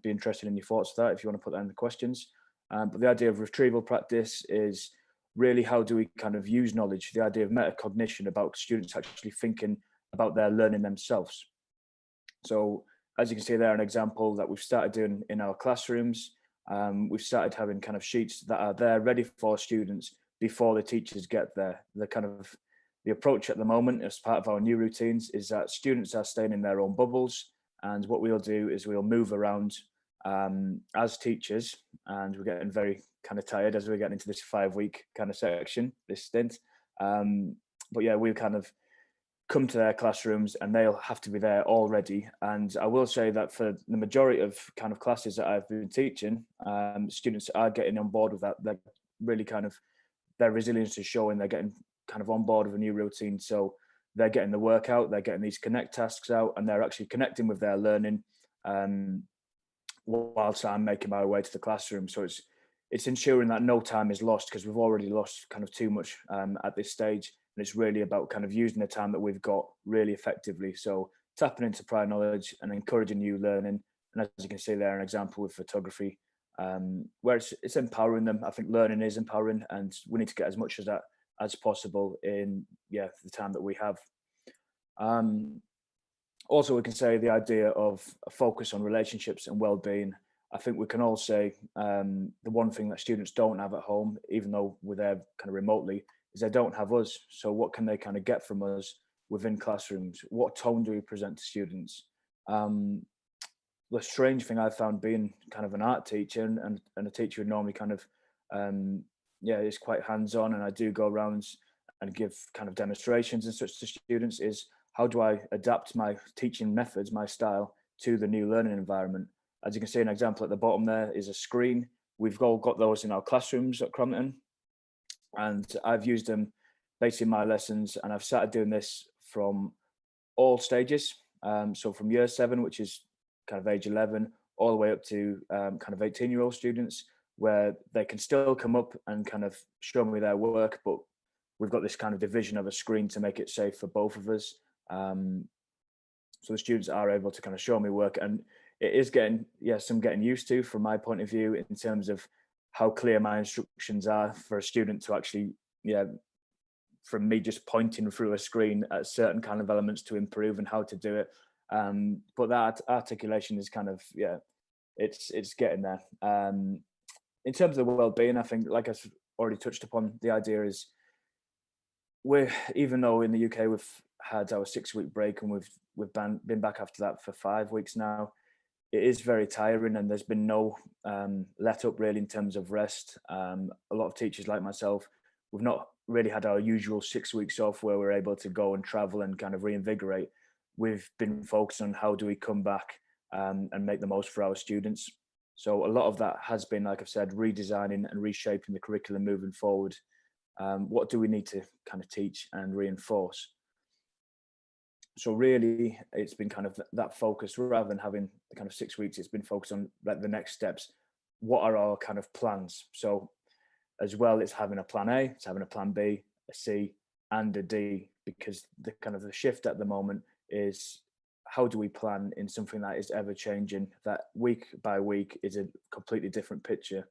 be interested in your thoughts on that if you want to put that in the questions. But the idea of retrieval practice is really how do we kind of use knowledge, the idea of metacognition, about students actually thinking about their learning themselves. So as you can see there, an example that we've started doing in our classrooms, we've started having kind of sheets that are there ready for students before the teachers get there. The approach at the moment as part of our new routines is that students are staying in their own bubbles, and what we'll do is we'll move around as teachers, and we're getting very kind of tired as we're getting into this 5-week kind of section, this stint. But yeah, we'll kind of come to their classrooms and they'll have to be there already. And I will say that for the majority of kind of classes that I've been teaching, students are getting on board with that. They're really kind of, their resilience is showing, they're getting kind of on board with a new routine. So they're getting the work out, they're getting these connect tasks out, and they're actually connecting with their learning whilst I'm making my way to the classroom. So it's ensuring that no time is lost, because we've already lost kind of too much at this stage. And it's really about kind of using the time that we've got really effectively. So tapping into prior knowledge and encouraging new learning. And as you can see there, an example with photography, where it's empowering them. I think learning is empowering, and we need to get as much of that as possible in the time that we have. Also, we can say the idea of a focus on relationships and well-being. I think we can all say the one thing that students don't have at home, even though we're there kind of remotely, is they don't have us. So what can they kind of get from us within classrooms? What tone do we present to students? The strange thing I found being kind of an art teacher and a teacher who normally kind of, is quite hands-on, and I do go around and give kind of demonstrations and such to students, is how do I adapt my teaching methods, my style, to the new learning environment? As you can see, an example at the bottom there is a screen. We've all got those in our classrooms at Crompton, and I've used them basically in my lessons, and I've started doing this from all stages. So from year 7, which is kind of age 11, all the way up to kind of 18-year-old students, where they can still come up and kind of show me their work, but we've got this kind of division of a screen to make it safe for both of us. So the students are able to kind of show me work, and it is getting, some getting used to from my point of view, in terms of how clear my instructions are for a student to actually, from me just pointing through a screen at certain kind of elements to improve and how to do it. But that articulation is kind of, it's getting there. In terms of the well-being, I think, like I've already touched upon, the idea is even though in the UK we've had our 6-week break and we've been back after that for 5 weeks now, it is very tiring, and there's been no let up really in terms of rest. A lot of teachers like myself, we've not really had our usual 6 weeks off where we're able to go and travel and kind of reinvigorate. We've been focused on how do we come back and make the most for our students. So a lot of that has been, like I've said, redesigning and reshaping the curriculum moving forward. What do we need to kind of teach and reinforce? So really, it's been kind of that focus, rather than having the kind of 6 weeks, it's been focused on like the next steps. What are our kind of plans? So as well, it's having a plan A, it's having a plan B, a C, and a D, because the kind of the shift at the moment is, how do we plan in something that is ever changing, that week by week is a completely different picture.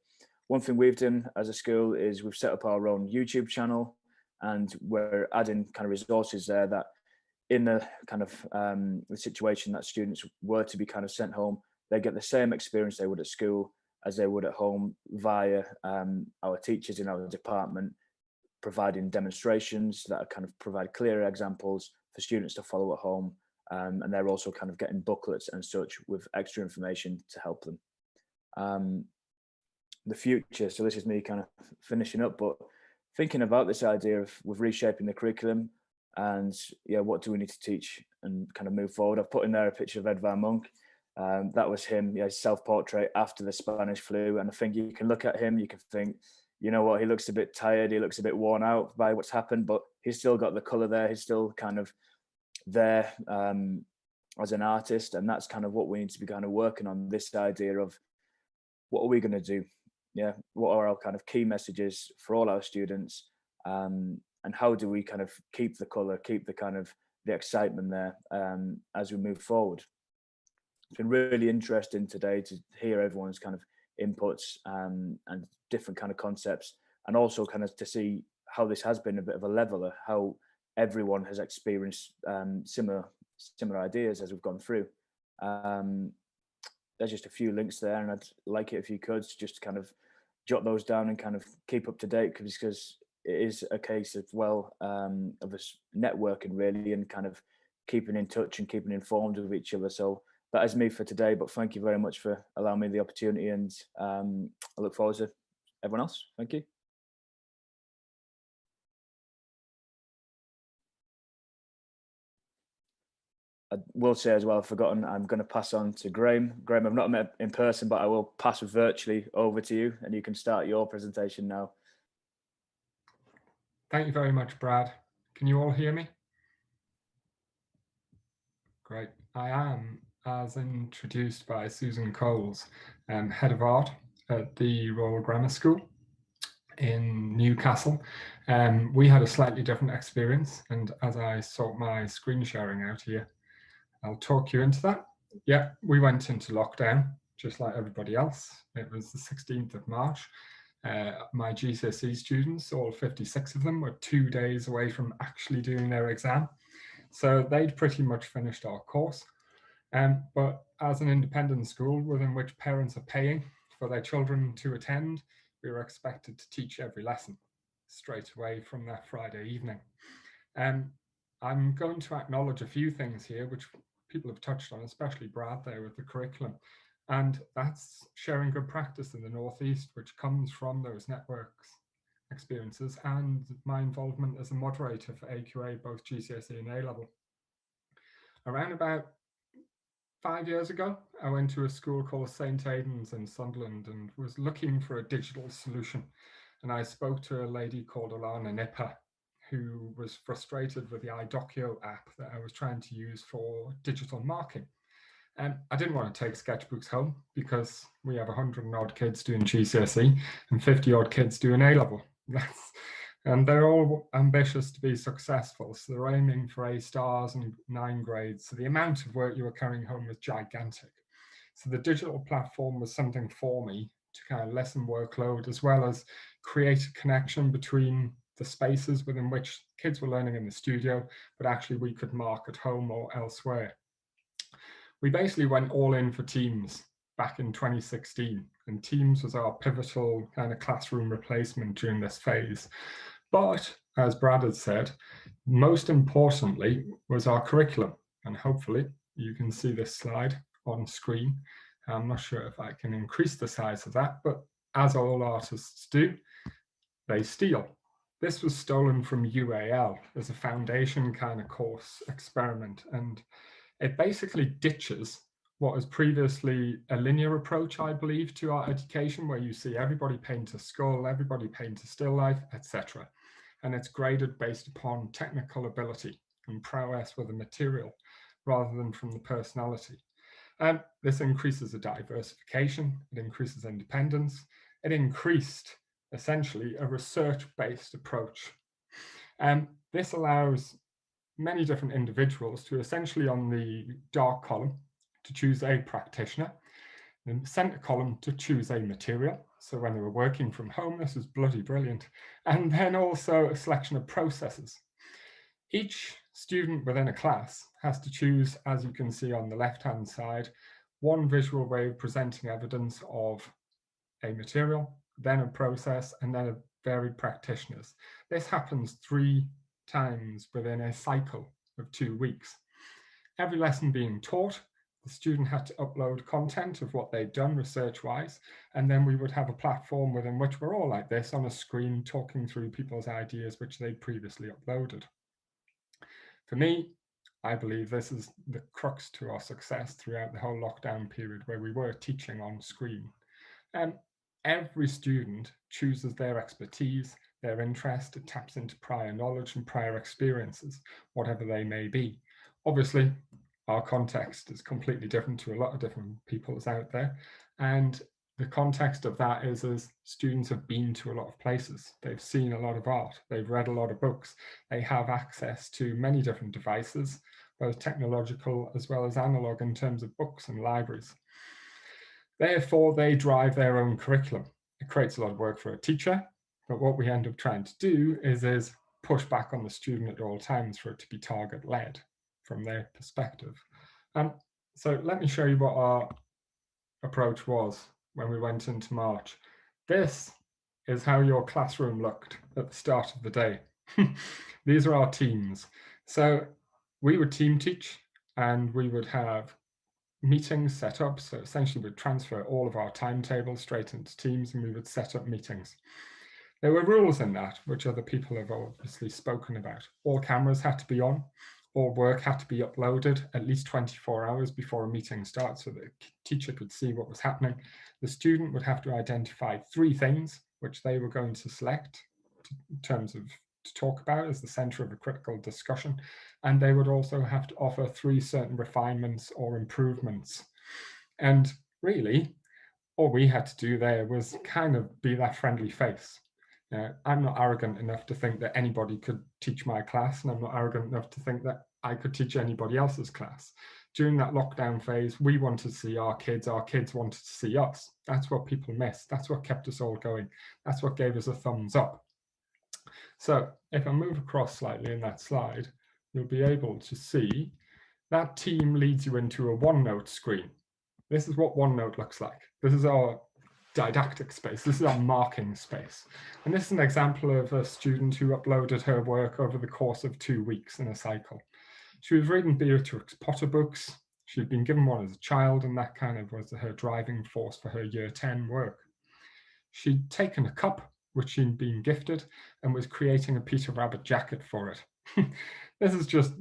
One thing we've done as a school is we've set up our own YouTube channel, and we're adding kind of resources there that in the kind of the situation that students were to be kind of sent home, they get the same experience they would at school as they would at home via our teachers in our department, providing demonstrations that kind of provide clearer examples for students to follow at home. And they're also kind of getting booklets and such with extra information to help them. The future, so this is me kind of finishing up, but thinking about this idea of with reshaping the curriculum and what do we need to teach and kind of move forward. I've put in there a picture of Ed Van Monk. That was him, his self-portrait after the Spanish flu, and I think you can look at him, you can think, you know what, he looks a bit tired, he looks a bit worn out by what's happened, but he's still got the colour there, he's still kind of there as an artist. And that's kind of what we need to be kind of working on, this idea of what are we going to do, what are our kind of key messages for all our students, and how do we kind of keep the colour, keep the kind of the excitement there as we move forward. It's been really interesting today to hear everyone's kind of inputs and different kind of concepts, and also kind of to see how this has been a bit of a leveler, how everyone has experienced similar ideas as we've gone through. There's just a few links there, and I'd like it if you could just kind of jot those down and kind of keep up to date, because it is a case of of us networking really, and kind of keeping in touch and keeping informed with each other. So that is me for today, but thank you very much for allowing me the opportunity, and I look forward to everyone else. Thank you. I will say as well, I've forgotten, I'm going to pass on to Graham. Graham, I've not met in person, but I will pass virtually over to you, and you can start your presentation now. Thank you very much, Brad. Can you all hear me? Great. I am, as introduced by Susan Coles, Head of Art at the Royal Grammar School in Newcastle. We had a slightly different experience, and as I sort my screen sharing out here, I'll talk you into that. Yeah, we went into lockdown, just like everybody else. It was the 16th of March. My GCSE students, all 56 of them, were 2 days away from actually doing their exam. So they'd pretty much finished our course. But as an independent school within which parents are paying for their children to attend, we were expected to teach every lesson straight away from that Friday evening. I'm going to acknowledge a few things here which people have touched on, especially Brad there with the curriculum. And that's sharing good practice in the Northeast, which comes from those networks experiences and my involvement as a moderator for AQA, both GCSE and A-level. Around about 5 years ago, I went to a school called St. Aidan's in Sunderland and was looking for a digital solution. And I spoke to a lady called Alana Nipper, who was frustrated with the iDocio app that I was trying to use for digital marking. And I didn't want to take sketchbooks home because we have 100 and odd kids doing GCSE and 50 odd kids doing A-level. And they're all ambitious to be successful. So they're aiming for A stars and 9 grades. So the amount of work you were carrying home was gigantic. So the digital platform was something for me to kind of lessen workload, as well as create a connection between the spaces within which kids were learning in the studio, but actually we could mark at home or elsewhere. We basically went all in for Teams back in 2016, and Teams was our pivotal kind of classroom replacement during this phase. But as Brad had said, most importantly was our curriculum, and hopefully you can see this slide on screen. I'm not sure if I can increase the size of that, but as all artists do, they steal. This was stolen from UAL as a foundation kind of course experiment, and it basically ditches what was previously a linear approach, I believe, to art education, where you see everybody paint a skull, everybody paint a still life, etc. And it's graded based upon technical ability and prowess with the material, rather than from the personality. And this increases the diversification, it increases independence, it increased essentially a research-based approach. And this allows many different individuals to essentially on the dark column to choose a practitioner, and the center column to choose a material. So when they were working from home, this was bloody brilliant. And then also a selection of processes. Each student within a class has to choose, as you can see on the left-hand side, one visual way of presenting evidence of a material, then a process, and then a varied practitioners. This happens 3 times within a cycle of 2 weeks. Every lesson being taught, the student had to upload content of what they'd done research-wise, and then we would have a platform within which we're all like this on a screen talking through people's ideas which they'd previously uploaded. For me, I believe this is the crux to our success throughout the whole lockdown period where we were teaching on screen. Every student chooses their expertise, their interest, it taps into prior knowledge and prior experiences, whatever they may be. Obviously, our context is completely different to a lot of different people's out there. And the context of that is as students have been to a lot of places. They've seen a lot of art, they've read a lot of books, they have access to many different devices, both technological as well as analog in terms of books and libraries. Therefore, they drive their own curriculum. It creates a lot of work for a teacher, but what we end up trying to do is push back on the student at all times for it to be target-led from their perspective. So let me show you what our approach was when we went into March. This is how your classroom looked at the start of the day. These are our teams. So we would team teach and we would have meetings set up. So essentially we'd transfer all of our timetables straight into Teams and we would set up meetings. There were rules in that, which other people have obviously spoken about. All cameras had to be on, all work had to be uploaded at least 24 hours before a meeting starts so the teacher could see what was happening. The student would have to identify 3 things which they were going to select in terms of to talk about as the center of a critical discussion. And they would also have to offer 3 certain refinements or improvements. And really, all we had to do there was kind of be that friendly face. I'm not arrogant enough to think that anybody could teach my class, and I'm not arrogant enough to think that I could teach anybody else's class. During that lockdown phase, we wanted to see our kids wanted to see us. That's what people missed. That's what kept us all going. That's what gave us a thumbs up. So if I move across slightly in that slide, you'll be able to see that team leads you into a OneNote screen. This is what OneNote looks like. This is our didactic space. This is our marking space. And this is an example of a student who uploaded her work over the course of 2 weeks in a cycle. She was reading Beatrix Potter books. She'd been given one as a child, and that kind of was her driving force for her year 10 work. She'd taken a cup, which she'd been gifted, and was creating a Peter Rabbit jacket for it. This is just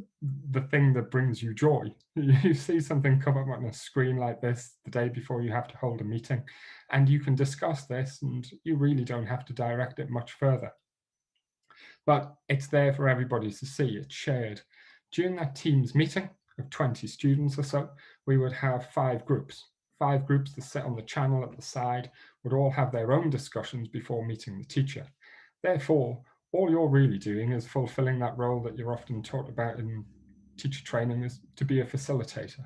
the thing that brings you joy. You see something come up on a screen like this the day before you have to hold a meeting, and you can discuss this, and you really don't have to direct it much further. But it's there for everybody to see. It's shared. During that Teams meeting of 20 students or so, we would have 5 groups. 5 groups that sit on the channel at the side would all have their own discussions before meeting the teacher. Therefore, all you're really doing is fulfilling that role that you're often taught about in teacher training, is to be a facilitator.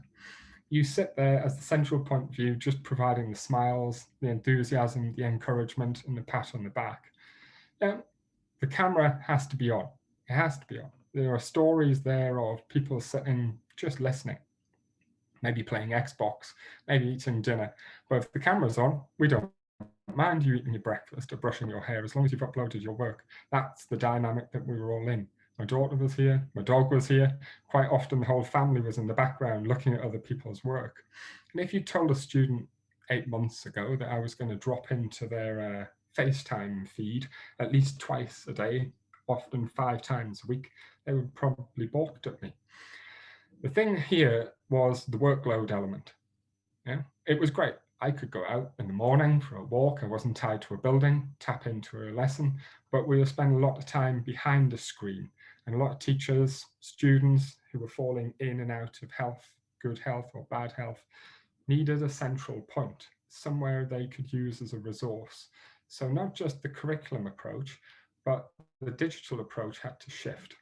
You sit there as the central point of view, just providing the smiles, the enthusiasm, the encouragement, and the pat on the back. Now, the camera has to be on. It has to be on. There are stories there of people sitting just listening, maybe playing Xbox, maybe eating dinner. But if the camera's on, we don't mind you eating your breakfast or brushing your hair, as long as you've uploaded your work. That's the dynamic that we were all in. My daughter was here, my dog was here. Quite often the whole family was in the background looking at other people's work. And if you told a student 8 months ago that I was going to drop into their FaceTime feed at least twice a day, often 5 times a week, they would probably balked at me. The thing here was the workload element. Yeah, it was great. I could go out in the morning for a walk. I wasn't tied to a building, tap into a lesson, but we were spending a lot of time behind the screen, and a lot of teachers, students who were falling in and out of health, good health or bad health, needed a central point, somewhere they could use as a resource. So not just the curriculum approach, but the digital approach had to shift.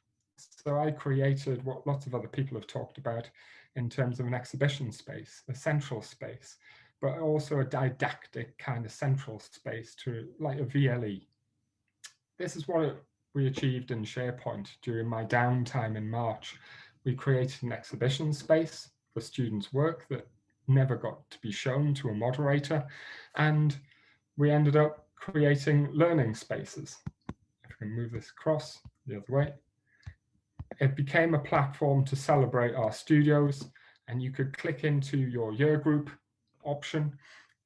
So I created what lots of other people have talked about in terms of an exhibition space, a central space, but also a didactic kind of central space to like a VLE. This is what we achieved in SharePoint during my downtime in March. We created an exhibition space for students' work that never got to be shown to a moderator, and we ended up creating learning spaces. If we can move this across the other way. It became a platform to celebrate our studios, and you could click into your year group option,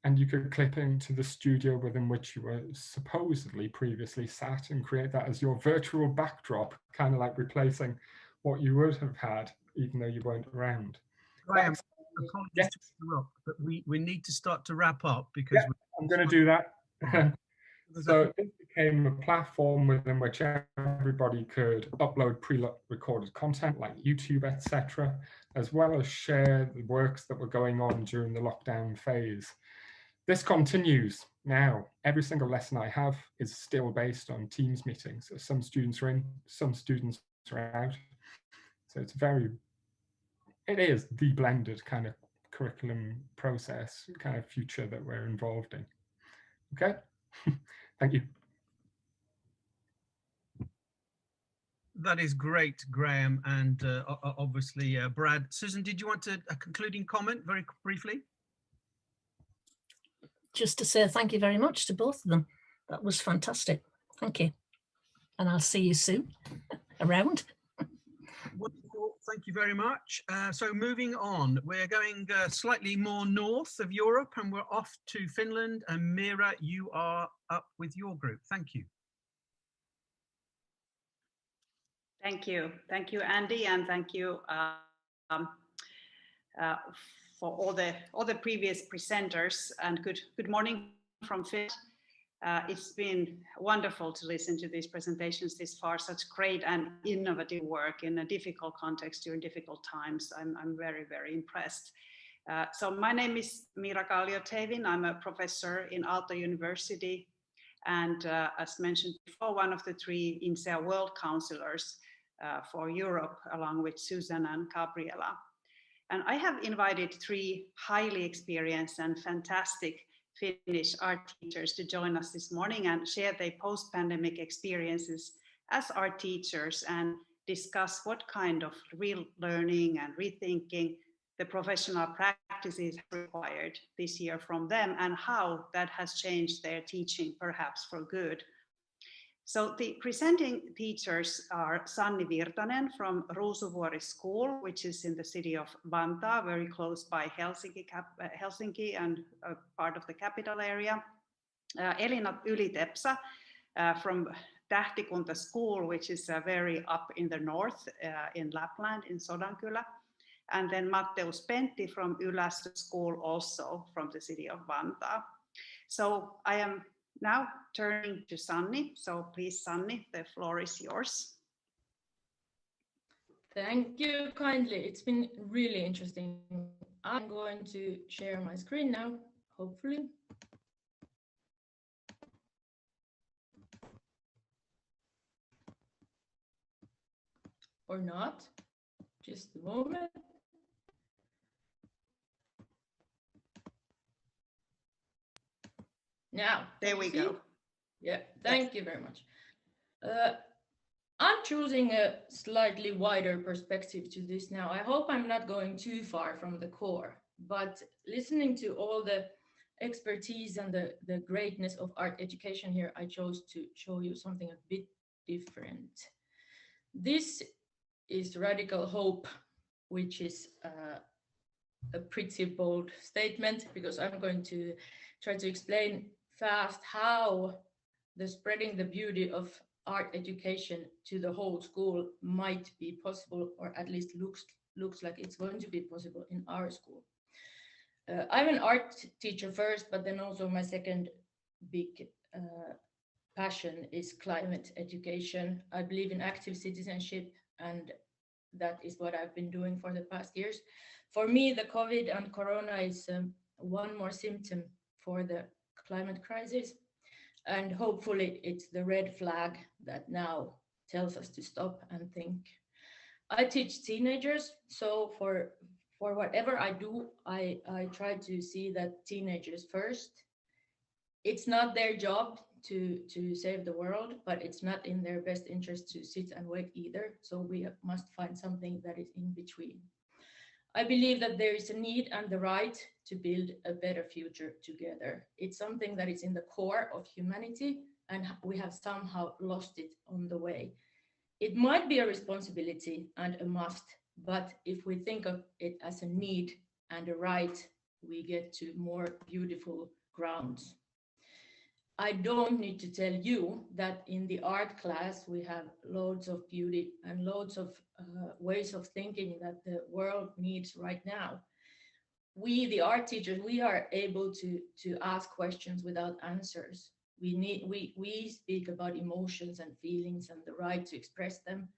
and you could click into the studio within which you were supposedly previously sat and create that as your virtual backdrop, kind of like replacing what you would have had even though you weren't around. Graham, apologies to interrupt, but we need to start to wrap up because I'm going to do that. So it became a platform within which everybody could upload pre-recorded content like YouTube, etc., as well as share the works that were going on during the lockdown phase. This continues now. Every single lesson I have is still based on Teams meetings. So some students are in, some students are out. So it is the blended kind of curriculum process kind of future that we're involved in. Okay, thank you. That is great, Graham, and obviously Brad. Susan, did you want a concluding comment very briefly? Just to say thank you very much to both of them. That was fantastic. Thank you. And I'll see you soon around. Wonderful. Thank you very much. So moving on, we're going slightly more north of Europe, and we're off to Finland. And Mira, you are up with your group. Thank you. Thank you, Andy, and thank you for all the previous presenters. And good morning from Finland. It's been wonderful to listen to these presentations this far, such great and innovative work in a difficult context during difficult times. I'm very, very impressed. So my name is Mira Kallio-Teivin. I'm a professor in Aalto University and as mentioned before, one of the 3 InSEA World Councillors for Europe, along with Susan and Gabriela. And I have invited 3 highly experienced and fantastic Finnish art teachers to join us this morning and share their post-pandemic experiences as art teachers and discuss what kind of real learning and rethinking the professional practices required this year from them and how that has changed their teaching, perhaps for good. So the presenting teachers are Sanni Virtanen from Ruusuvuori School, which is in the city of Vantaa, very close by Helsinki and part of the capital area. Elina Ylitepsa from Tähtikunta School, which is very up in the north in Lapland, in Sodankylä. And then Matteus Pentti from Ylästö School, also from the city of Vantaa. So I am now turning to Sanni. So please, Sanni, the floor is yours. Thank you kindly. It's been really interesting. I'm going to share my screen now, hopefully. Or not. Just a moment. Now, there we go. Yeah, thank you very much. I'm choosing a slightly wider perspective to this now. I hope I'm not going too far from the core, but listening to all the expertise and the greatness of art education here, I chose to show you something a bit different. This is Radical Hope, which is a pretty bold statement, because I'm going to try to explain fast how the spreading the beauty of art education to the whole school might be possible, or at least looks like it's going to be possible in our school. I'm an art teacher first, but then also my second big passion is climate education. I believe in active citizenship, and that is what I've been doing for the past years. For me, the COVID and Corona is one more symptom for the climate crisis. And hopefully it's the red flag that now tells us to stop and think. I teach teenagers, so for whatever I do, I try to see that teenagers first. It's not their job to save the world, but it's not in their best interest to sit and wait either. So we must find something that is in between. I believe that there is a need and the right to build a better future together. It's something that is in the core of humanity, and we have somehow lost it on the way. It might be a responsibility and a must, but if we think of it as a need and a right, we get to more beautiful grounds. I don't need to tell you that in the art class, we have loads of beauty and loads of ways of thinking that the world needs right now. We, the art teachers, we are able to ask questions without answers. We speak about emotions and feelings and the right to express them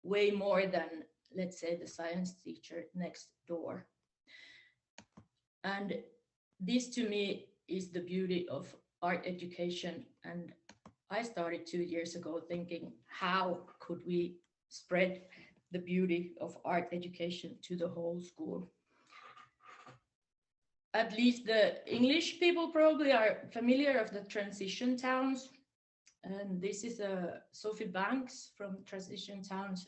way more than, let's say, the science teacher next door. And this to me is the beauty of art education. And I started 2 years ago thinking, how could we spread the beauty of art education to the whole school? At least the English people probably are familiar of the transition towns. And this is Sophie Banks from Transition Towns,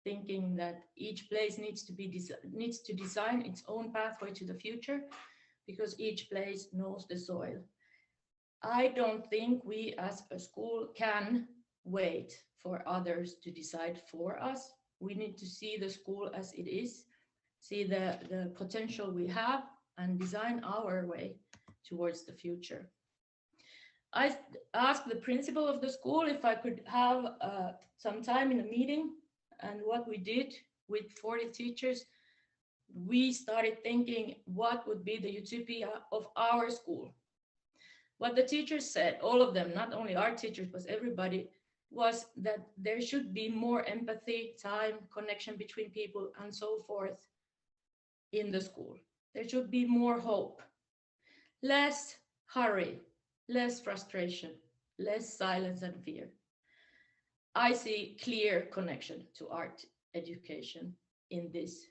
thinking that each place needs to design its own pathway to the future, because each place knows the soil. I don't think we as a school can wait for others to decide for us. We need to see the school as it is, see the potential we have, and design our way towards the future. I asked the principal of the school if I could have some time in a meeting, and what we did with 40 teachers, we started thinking what would be the utopia of our school. What the teachers said, all of them, not only our teachers, but everybody, was that there should be more empathy, time, connection between people, and so forth in the school. There should be more hope, less hurry, less frustration, less silence and fear. I see clear connection to art education in this,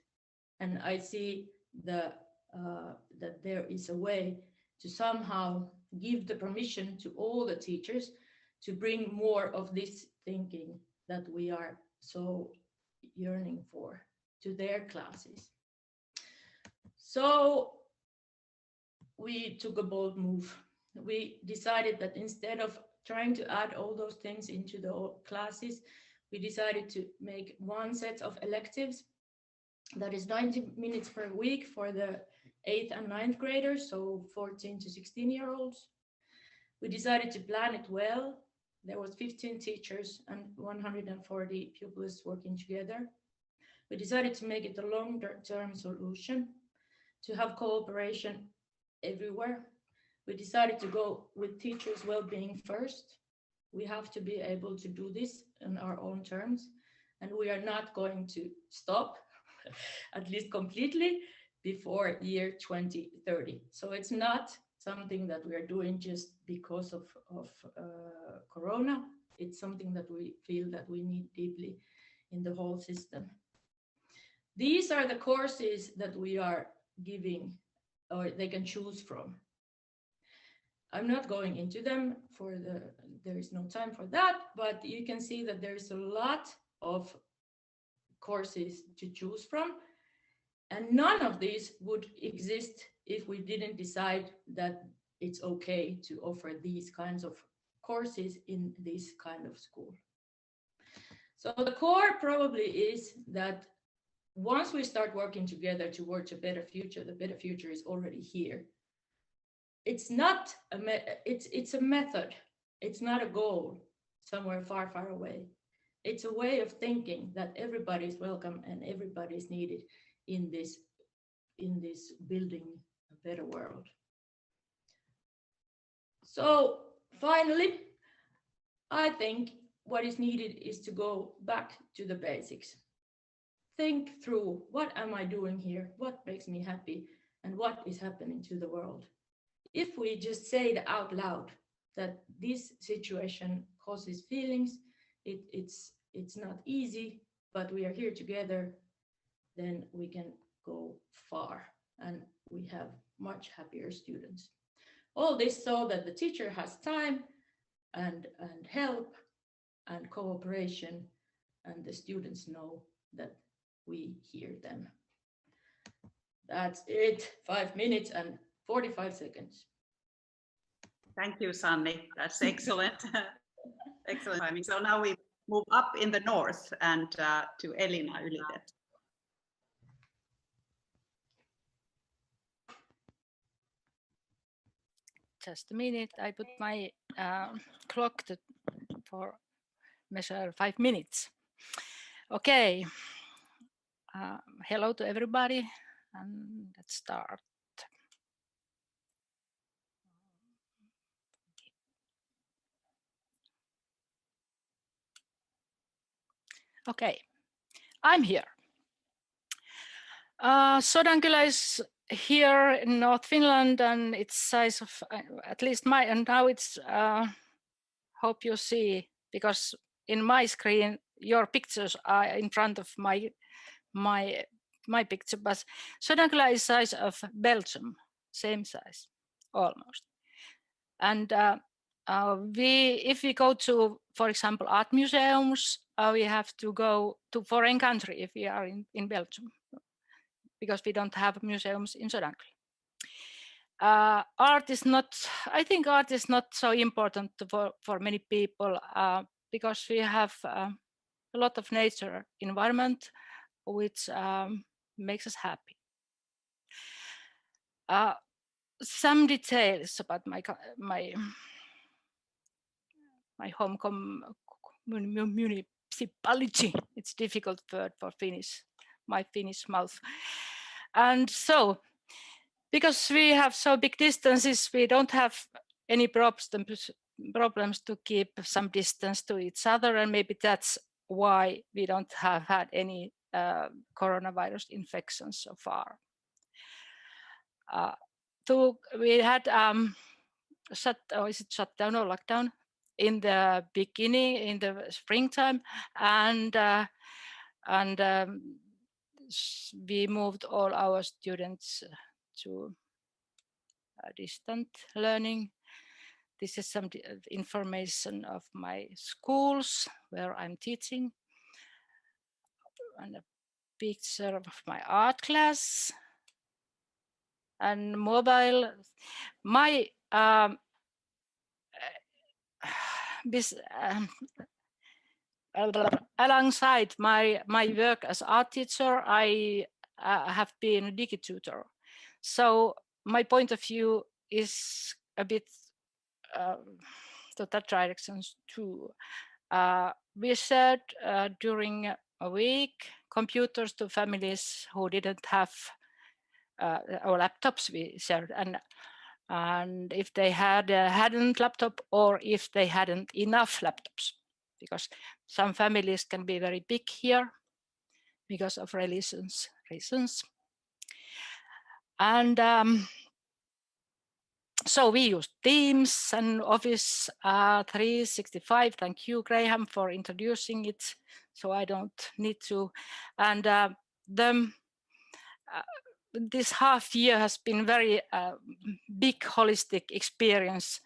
and I see that there is a way to somehow give the permission to all the teachers to bring more of this thinking that we are so yearning for to their classes. So we took a bold move. We decided that instead of trying to add all those things into the classes, we decided to make one set of electives that is 90 minutes per week for the 8th and 9th graders, so 14 to 16-year-olds. We decided to plan it well. There was 15 teachers and 140 pupils working together. We decided to make it a long-term solution, to have cooperation everywhere. We decided to go with teachers' well-being first. We have to be able to do this on our own terms, and we are not going to stop, at least completely, before year 2030. So it's not something that we are doing just because of Corona. It's something that we feel that we need deeply in the whole system. These are the courses that we are giving, or they can choose from. I'm not going into them there is no time for that, but you can see that there's a lot of courses to choose from. And none of these would exist if we didn't decide that it's okay to offer these kinds of courses in this kind of school. So the core probably is that once we start working together towards a better future, the better future is already here. It's not it's a method. It's not a goal somewhere far, far away. It's a way of thinking that everybody is welcome and everybody is needed in this building a better world. So finally, I think what is needed is to go back to the basics. Think through, what am I doing here? What makes me happy? And what is happening to the world? If we just say it out loud that this situation causes feelings, it's not easy, but we are here together, then we can go far and we have much happier students. All this so that the teacher has time and help and cooperation, and the students know that we hear them. That's it, 5 minutes and 45 seconds. Thank you, Sanni. That's excellent. Excellent timing. So now we move up in the north and to Elina Ylite. Just a minute, I put my clock for measure 5 minutes. Okay, hello to everybody, and let's start. Okay, I'm here. Sodankylä is here in North Finland, and it's size of at least my, and now it's hope you see, because in my screen your pictures are in front of my picture, but Sodankylä is size of Belgium, same size almost. And if we go to, for example, art museums, we have to go to foreign country if we are in Belgium, because we don't have museums in Sodankylä. Art is not, I think art is not so important for many people because we have a lot of nature environment which makes us happy. Some details about my home municipality. It's a difficult word for Finnish, my Finnish mouth. And so, because we have so big distances, we don't have any problems to keep some distance to each other, and maybe that's why we don't have had any coronavirus infections so far. We had shutdown or lockdown in the beginning, in the springtime, and we moved all our students to distant learning. This is some information of my schools where I'm teaching, and a picture of my art class, and mobile. My alongside my work as art teacher, I have been a digi tutor. So my point of view is a bit to that direction too. We shared during a week computers to families who didn't have our laptops. We shared, and if they hadn't laptop, or if they hadn't enough laptops, because some families can be very big here because of reasons. And so we use Teams and Office 365. Thank you, Graham, for introducing it, so I don't need to. And this half year has been very big holistic experience,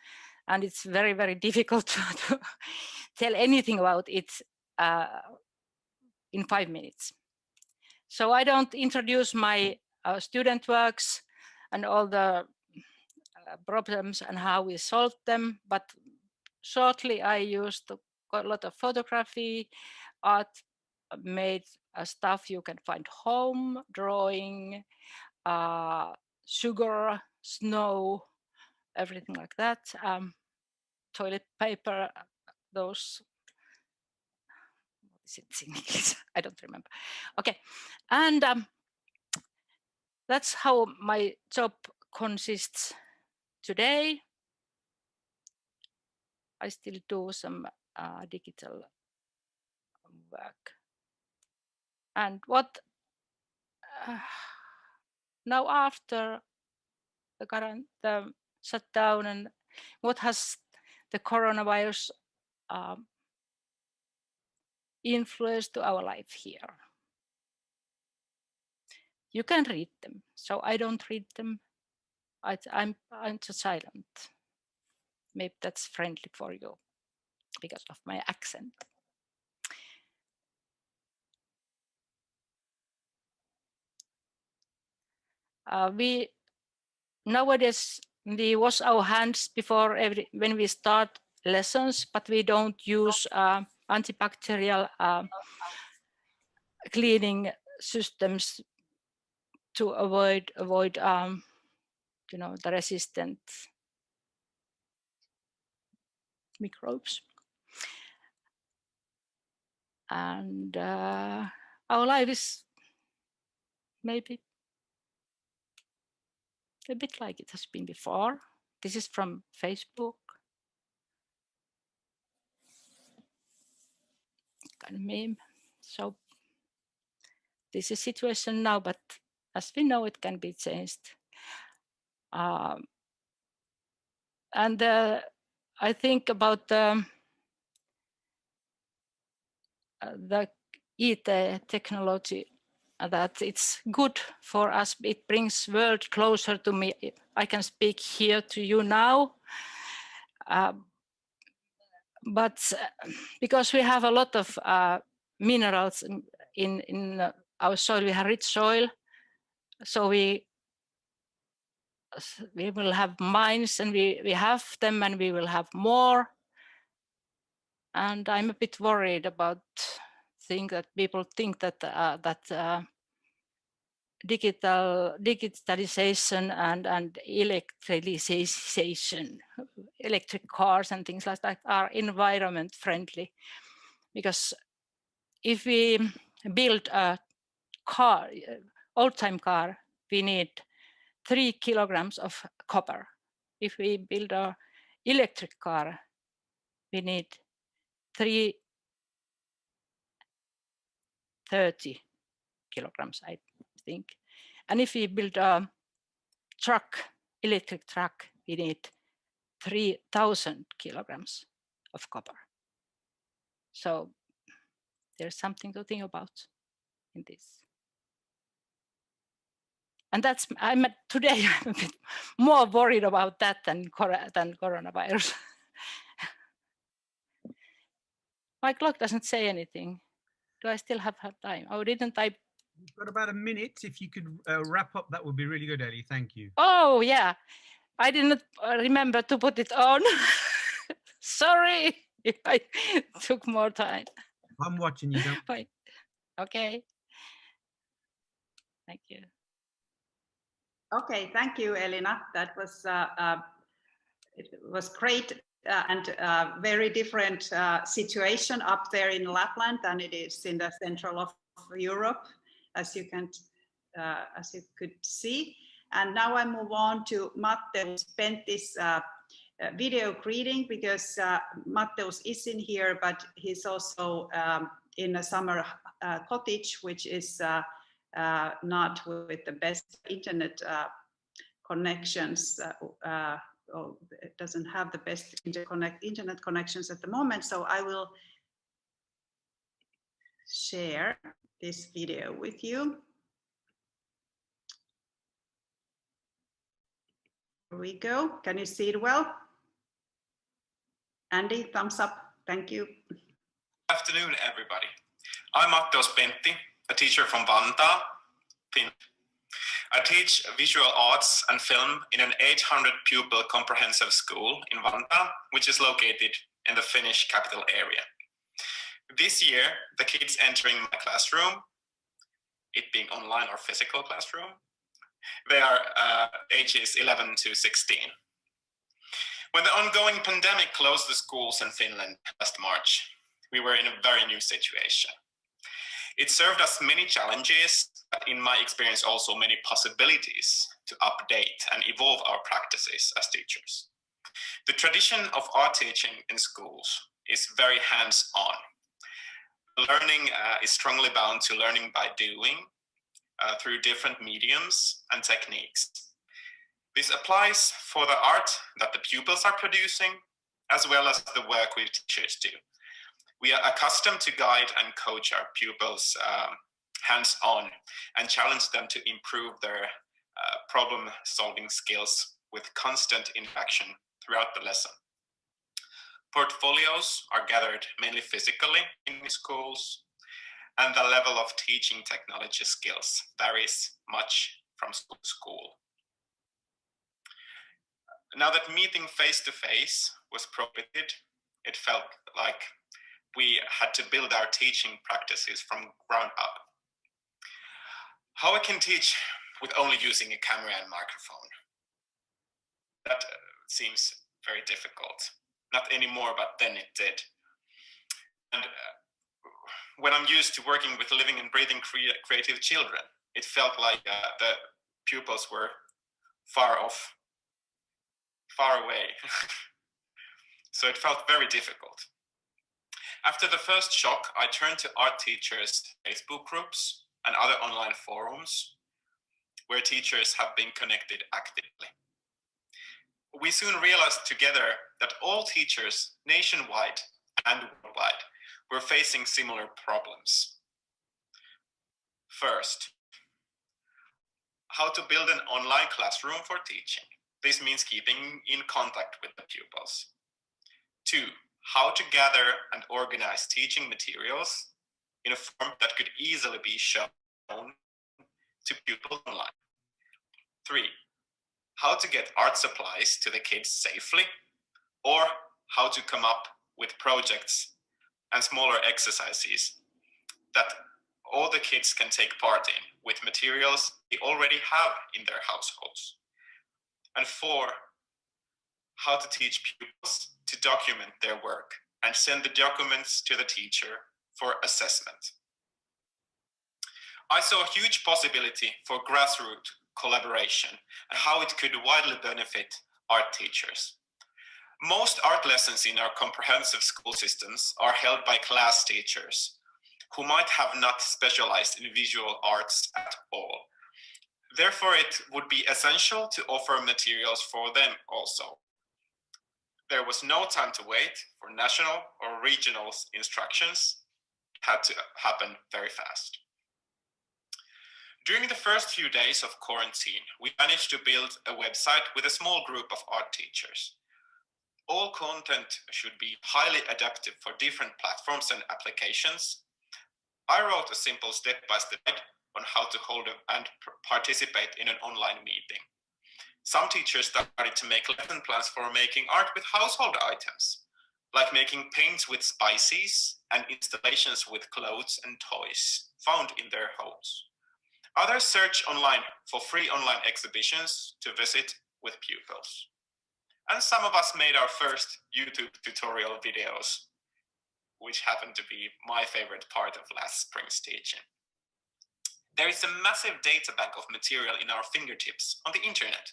and it's very, very difficult to tell anything about it in 5 minutes. So I don't introduce my student works and all the problems and how we solved them, but shortly I used a lot of photography, art made stuff you can find home, drawing, sugar, snow, everything like that, toilet paper, those, what is it in English? I don't remember. Okay, and that's how my job consists today. I still do some digital work. And what now after the shutdown, and what has the coronavirus influenced to our life here? You can read them, so I don't read them. I'm just silent. Maybe that's friendly for you because of my accent. We nowadays we wash our hands before when we start lessons, but we don't use antibacterial cleaning systems to avoid you know, the resistant microbes. And our life is maybe a bit like it has been before. This is from Facebook. Kind of meme. So this is situation now, but as we know, it can be changed. And I think about the IT technology, that it's good for us. It brings world closer to me. I can speak here to you now. But because we have a lot of minerals in our soil, we have rich soil, so we will have mines, and we have them, and we will have more. And I'm a bit worried about things that people think that digitalization and electricization, electric cars and things like that are environment friendly. Because if we build a car, old-time car, we need 3 kilograms of copper. If we build a electric car, we need 330 kilograms, I think. And if we build a truck, electric truck, we need 3,000 kilograms of copper. So there's something to think about in this. And that's, today I'm a bit more worried about that than coronavirus. My clock doesn't say anything. Do I still have time? Oh, didn't I? You've got about a minute. If you could wrap up, that would be really good, Ellie. Thank you. Oh, yeah. I didn't remember to put it on. Sorry if I took more time. I'm watching you. Don't. Bye. Okay. Thank you. Okay, thank you, Elina. That was it was great and very different situation up there in Lapland than it is in the central of Europe, as you could see. And now I move on to Matteus Pentti's video greeting, because Matteus is in here, but he's also in a summer cottage, which is not with the best internet connections. It doesn't have the best internet connections at the moment. So I will share this video with you. Here we go. Can you see it well? Andy, thumbs up. Thank you. Good afternoon, everybody. I'm Matteus Pentti, a teacher from Vantaa, Finland. I teach visual arts and film in an 800-pupil comprehensive school in Vantaa, which is located in the Finnish capital area. This year, the kids entering my classroom, it being online or physical classroom, they are ages 11 to 16. When the ongoing pandemic closed the schools in Finland last March, we were in a very new situation. It served us many challenges, but in my experience also many possibilities to update and evolve our practices as teachers. The tradition of art teaching in schools is very hands-on. Learning is strongly bound to learning by doing through different mediums and techniques. This applies for the art that the pupils are producing, as well as the work we teachers do. We are accustomed to guide and coach our pupils hands-on and challenge them to improve their problem-solving skills with constant interaction throughout the lesson. Portfolios are gathered mainly physically in schools, and the level of teaching technology skills varies much from school to school. Now that meeting face-to-face was prohibited, it felt like we had to build our teaching practices from ground up. How I can teach with only using a camera and microphone? That seems very difficult. Not anymore, but then it did. And when I'm used to working with living and breathing creative children, it felt like the pupils were far off, far away. So it felt very difficult. After the first shock, I turned to art teachers' Facebook groups and other online forums where teachers have been connected actively. We soon realized together that all teachers nationwide and worldwide were facing similar problems. First, how to build an online classroom for teaching. This means keeping in contact with the pupils. 2, how to gather and organize teaching materials in a form that could easily be shown to pupils online. 3, how to get art supplies to the kids safely, or how to come up with projects and smaller exercises that all the kids can take part in with materials they already have in their households. And 4, how to teach pupils to document their work and send the documents to the teacher for assessment. I saw a huge possibility for grassroots collaboration and how it could widely benefit art teachers. Most art lessons in our comprehensive school systems are held by class teachers who might have not specialized in visual arts at all. Therefore, it would be essential to offer materials for them also. There was no time to wait for national or regional instructions. It had to happen very fast. During the first few days of quarantine, we managed to build a website with a small group of art teachers. All content should be highly adaptive for different platforms and applications. I wrote a simple step-by-step guide on how to hold and participate in an online meeting. Some teachers started to make lesson plans for making art with household items, like making paints with spices and installations with clothes and toys found in their homes. Others search online for free online exhibitions to visit with pupils. And some of us made our first YouTube tutorial videos, which happened to be my favorite part of last spring's teaching. There is a massive data bank of material in our fingertips on the internet,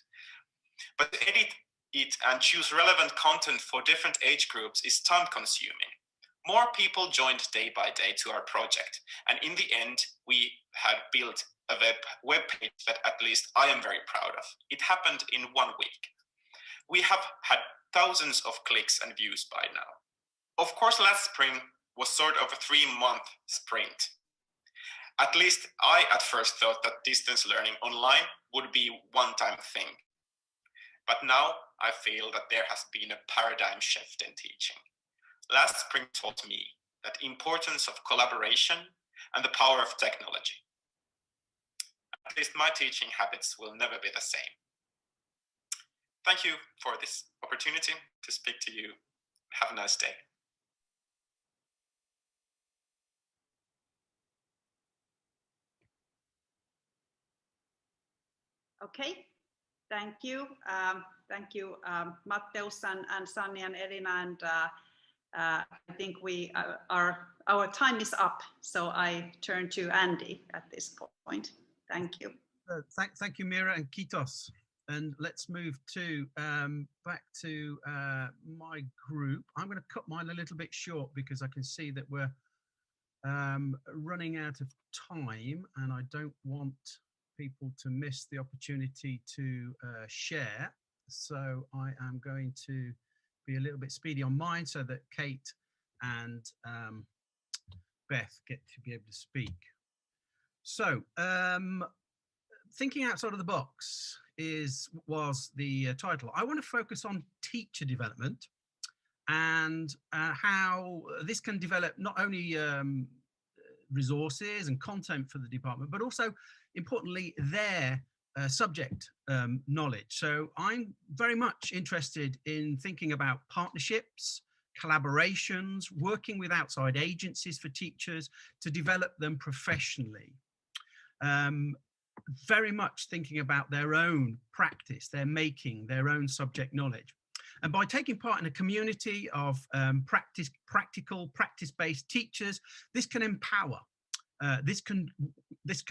but to edit it and choose relevant content for different age groups is time consuming. More people joined day by day to our project, and in the end, we had built a web page that at least I am very proud of. It happened in 1 week. We have had thousands of clicks and views by now. Of course, last spring was sort of a 3-month sprint. At least I at first thought that distance learning online would be one-time thing. But now I feel that there has been a paradigm shift in teaching. Last spring taught me the importance of collaboration and the power of technology. At least my teaching habits will never be the same. Thank you for this opportunity to speak to you. Have a nice day. Okay, thank you. Thank you, Matteus and Sanni and Elina. And I think our time is up. So I turn to Andy at this point. Thank you. Thank you, Mira and Kitos. And let's move to back to my group. I'm going to cut mine a little bit short because I can see that we're running out of time, and I don't want people to miss the opportunity to share. So I am going to be a little bit speedy on mine so that Kate and Beth get to be able to speak. So thinking outside of the box was the title. I want to focus on teacher development and how this can develop not only resources and content for the department, but also importantly their subject knowledge. So I'm very much interested in thinking about partnerships, collaborations, working with outside agencies for teachers to develop them professionally. Very much thinking about their own practice, their making, their own subject knowledge. And by taking part in a community of practice-based teachers, this can empower. This can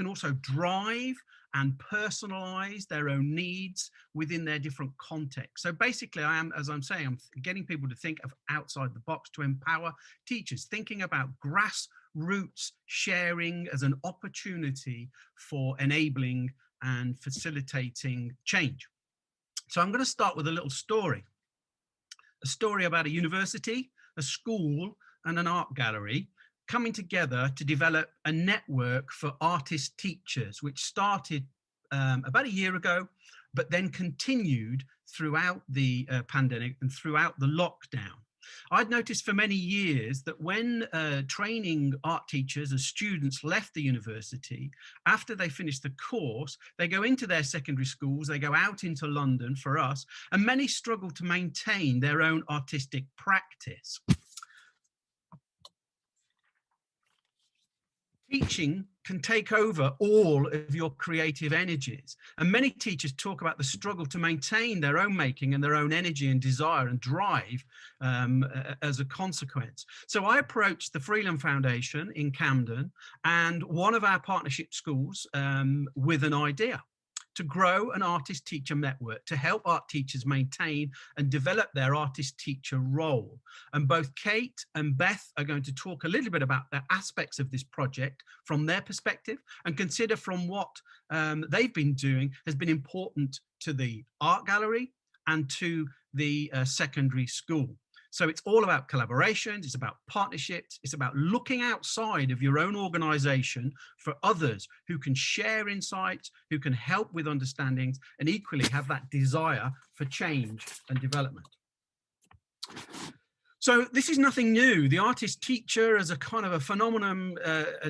also drive and personalize their own needs within their different contexts. So basically, I'm getting people to think of outside the box to empower teachers, thinking about grassroots sharing as an opportunity for enabling and facilitating change. So I'm going to start with a little story. A story about a university, a school, and an art gallery coming together to develop a network for artist teachers, which started about a year ago, but then continued throughout the pandemic and throughout the lockdown. I'd noticed for many years that when training art teachers as students left the university, after they finished the course, they go into their secondary schools, they go out into London for us, and many struggle to maintain their own artistic practice. Teaching can take over all of your creative energies, and many teachers talk about the struggle to maintain their own making and their own energy and desire and drive as a consequence. So I approached the Freeland Foundation in Camden and one of our partnership schools with an idea to grow an artist-teacher network to help art teachers maintain and develop their artist-teacher role. And both Kate and Beth are going to talk a little bit about the aspects of this project from their perspective and consider from what they've been doing has been important to the art gallery and to the secondary school. So it's all about collaborations, it's about partnerships, it's about looking outside of your own organization for others who can share insights, who can help with understandings, and equally have that desire for change and development. So this is nothing new. The artist teacher as a kind of a phenomenon,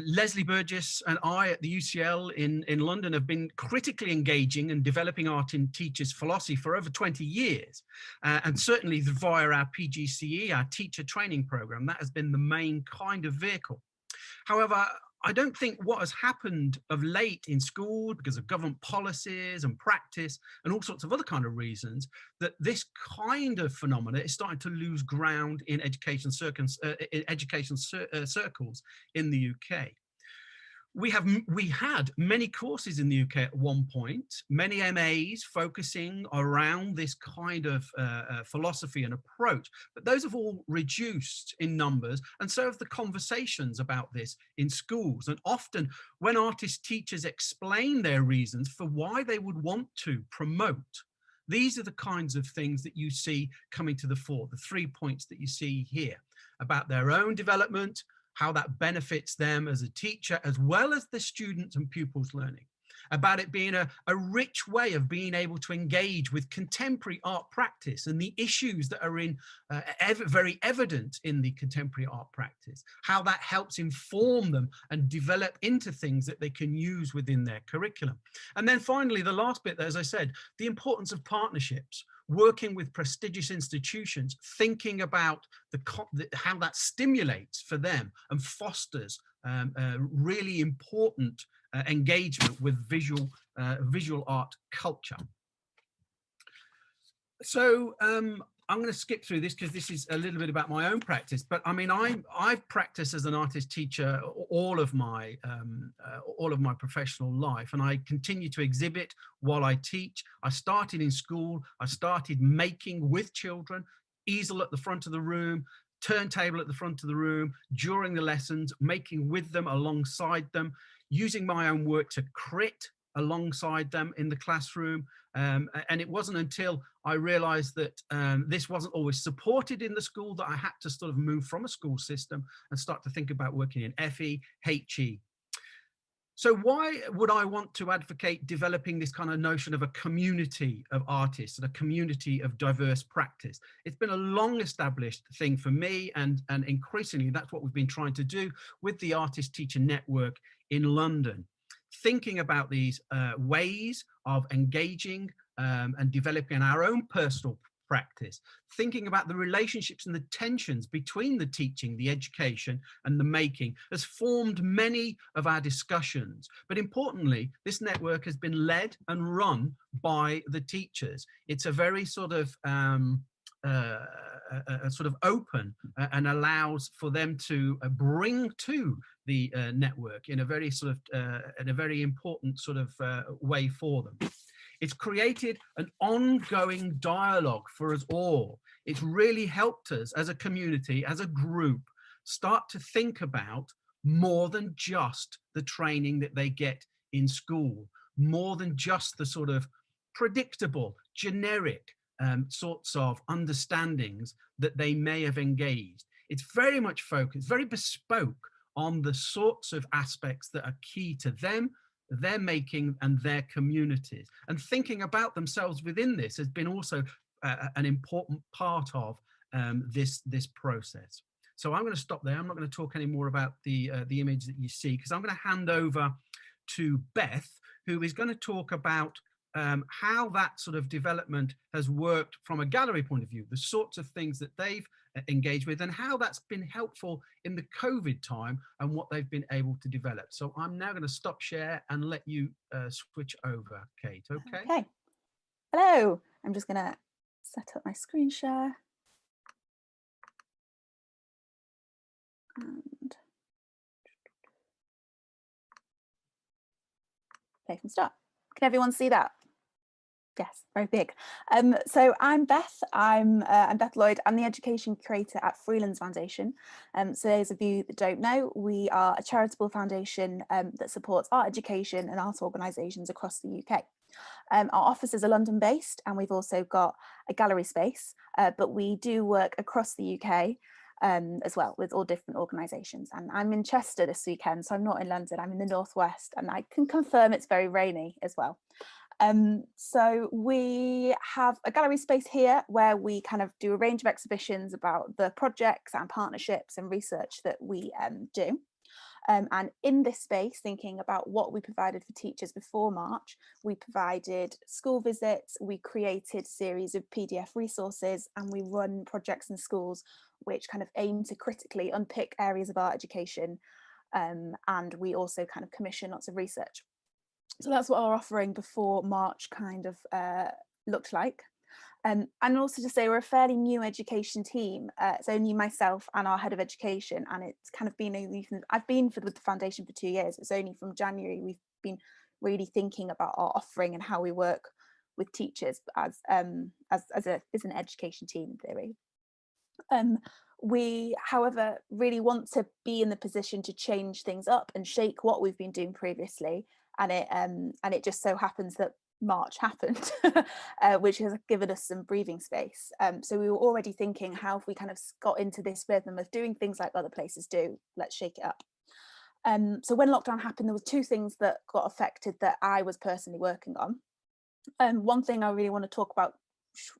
Leslie Burgess and I at the UCL in London have been critically engaging and developing art in teachers' philosophy for over 20 years. And certainly via our PGCE, our teacher training program, that has been the main kind of vehicle. However, I don't think what has happened of late in school because of government policies and practice and all sorts of other kind of reasons that this kind of phenomena is starting to lose ground in education circles in the UK. We had many courses in the UK at one point, many MAs focusing around this kind of philosophy and approach, but those have all reduced in numbers, and so have the conversations about this in schools. And often when artist teachers explain their reasons for why they would want to promote, these are the kinds of things that you see coming to the fore, the 3 points that you see here about their own development, how that benefits them as a teacher, as well as the students and pupils learning, about it being a rich way of being able to engage with contemporary art practice and the issues that are very evident in the contemporary art practice, how that helps inform them and develop into things that they can use within their curriculum. And then finally, the last bit, as I said, the importance of partnerships, working with prestigious institutions, thinking about how that stimulates for them and fosters really important engagement with visual art culture. So I'm going to skip through this because this is a little bit about my own practice. But I mean, I've practiced as an artist teacher all of my professional life, and I continue to exhibit while I teach. I started in school. I started making with children, easel at the front of the room, turntable at the front of the room during the lessons, making with them, alongside them, using my own work to crit alongside them in the classroom. And it wasn't until I realized that this wasn't always supported in the school that I had to sort of move from a school system and start to think about working in FE, HE. So why would I want to advocate developing this kind of notion of a community of artists and a community of diverse practice? It's been a long established thing for me, and increasingly that's what we've been trying to do with the Artist Teacher Network in London. Thinking about these ways of engaging and developing our own personal practice, thinking about the relationships and the tensions between the teaching, the education, and the making has formed many of our discussions. But importantly, this network has been led and run by the teachers. It's a very sort of open and allows for them to bring to the network in a very sort of in a very important sort of way for them. It's created an ongoing dialogue for us all. It's really helped us as a community, as a group, start to think about more than just the training that they get in school, more than just the sort of predictable, generic sorts of understandings that they may have engaged. It's very much focused, very bespoke on the sorts of aspects that are key to them, their making, and their communities. And thinking about themselves within this has been also an important part of this process. So I'm going to stop there. I'm not going to talk any more about the image that you see, because I'm going to hand over to Beth, who is going to talk about how that sort of development has worked from a gallery point of view, the sorts of things that they've engaged with, and how that's been helpful in the COVID time and what they've been able to develop. So I'm now going to stop share and let you switch over, Kate. Okay. Okay. Hello. I'm just going to set up my screen share. And play from start. Can everyone see that? Yes, very big. So I'm Beth. I'm Beth Lloyd. I'm the education curator at Freelands Foundation. So those of you that don't know, we are a charitable foundation that supports art education and art organisations across the UK. Our offices are London based, and we've also got a gallery space, but we do work across the UK as well with all different organisations. And I'm in Chester this weekend, so I'm not in London, I'm in the northwest, and I can confirm it's very rainy as well. So we have a gallery space here where we kind of do a range of exhibitions about the projects and partnerships and research that we do. And in this space, thinking about what we provided for teachers before March, we provided school visits, we created a series of PDF resources, and we run projects in schools which kind of aim to critically unpick areas of art education. And we also kind of commission lots of research. So that's what our offering before March kind of looked like. And also to say we're a fairly new education team. It's only myself and our head of education, and it's kind of been I've been with the foundation for 2 years. It's only from January we've been really thinking about our offering and how we work with teachers as an education team in theory. We, however, really want to be in the position to change things up and shake what we've been doing previously, and it just so happens that March happened, which has given us some breathing space. So we were already thinking, how if we kind of got into this rhythm of doing things like other places do, let's shake it up. So when lockdown happened, there were two things that got affected that I was personally working on. One thing I really want to talk about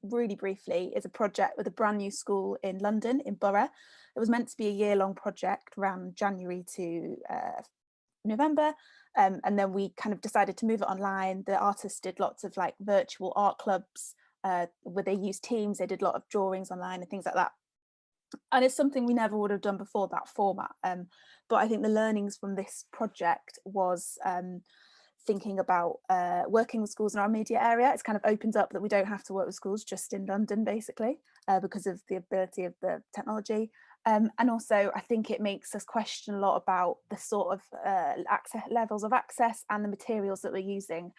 really briefly is a project with a brand new school in London, in Borough. It was meant to be a year-long project, ran January to November, and then we kind of decided to move it online. The artists did lots of like virtual art clubs where they used Teams. They did a lot of drawings online and things like that, and it's something we never would have done before, that format. But I think the learnings from this project was thinking about working with schools in our immediate area. It's kind of opened up that we don't have to work with schools just in London, basically, because of the ability of the technology. And also, I think it makes us question a lot about the sort of levels of access and the materials that we're using.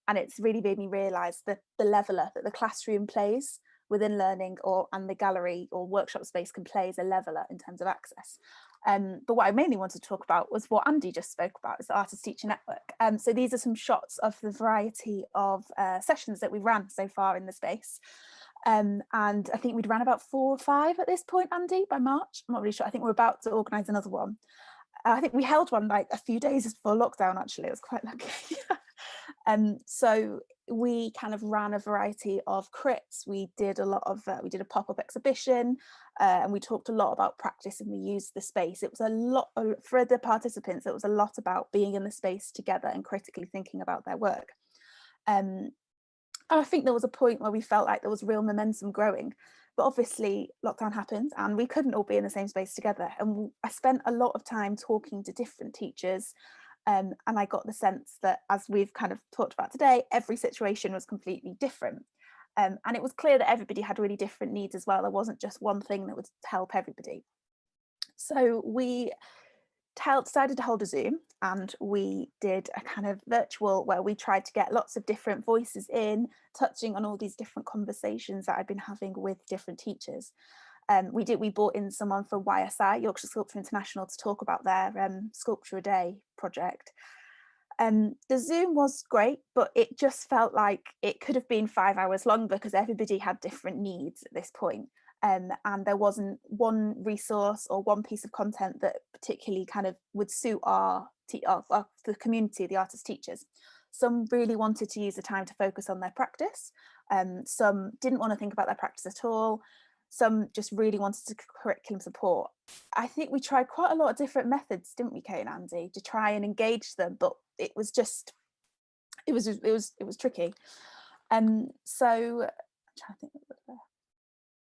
And it's really made me realise that the leveller that the classroom plays within learning, and the gallery or workshop space can play as a leveller in terms of access. But what I mainly wanted to talk about was what Andy just spoke about, is the Artist Teacher Network. So these are some shots of the variety of sessions that we've ran so far in the space. And I think we'd ran about 4 or 5 at this point, Andy, by March. I'm not really sure. I think we're about to organise another one. I think we held one like a few days before lockdown, actually. It was quite lucky. So we kind of ran a variety of crits. We did a lot of, we did a pop-up exhibition, and we talked a lot about practice, and we used the space. It was a lot, for the participants, it was a lot about being in the space together and critically thinking about their work. And I think there was a point where we felt like there was real momentum growing, but obviously lockdown happened and we couldn't all be in the same space together. And I spent a lot of time talking to different teachers, and I got the sense that, as we've kind of talked about today, every situation was completely different. And it was clear that everybody had really different needs as well. There wasn't just one thing that would help everybody. So we decided to hold a Zoom, and we did a kind of virtual where we tried to get lots of different voices in, touching on all these different conversations that I've been having with different teachers. We brought in someone from YSI, Yorkshire Sculpture International, to talk about their Sculpture a Day project. The Zoom was great, but it just felt like it could have been 5 hours long because everybody had different needs at this point. And there wasn't one resource or one piece of content that particularly kind of would suit the community, the artist teachers. Some really wanted to use the time to focus on their practice. Some didn't want to think about their practice at all. Some just really wanted to curriculum support. I think we tried quite a lot of different methods, didn't we, Kate and Andy, to try and engage them, but it was just, it was tricky.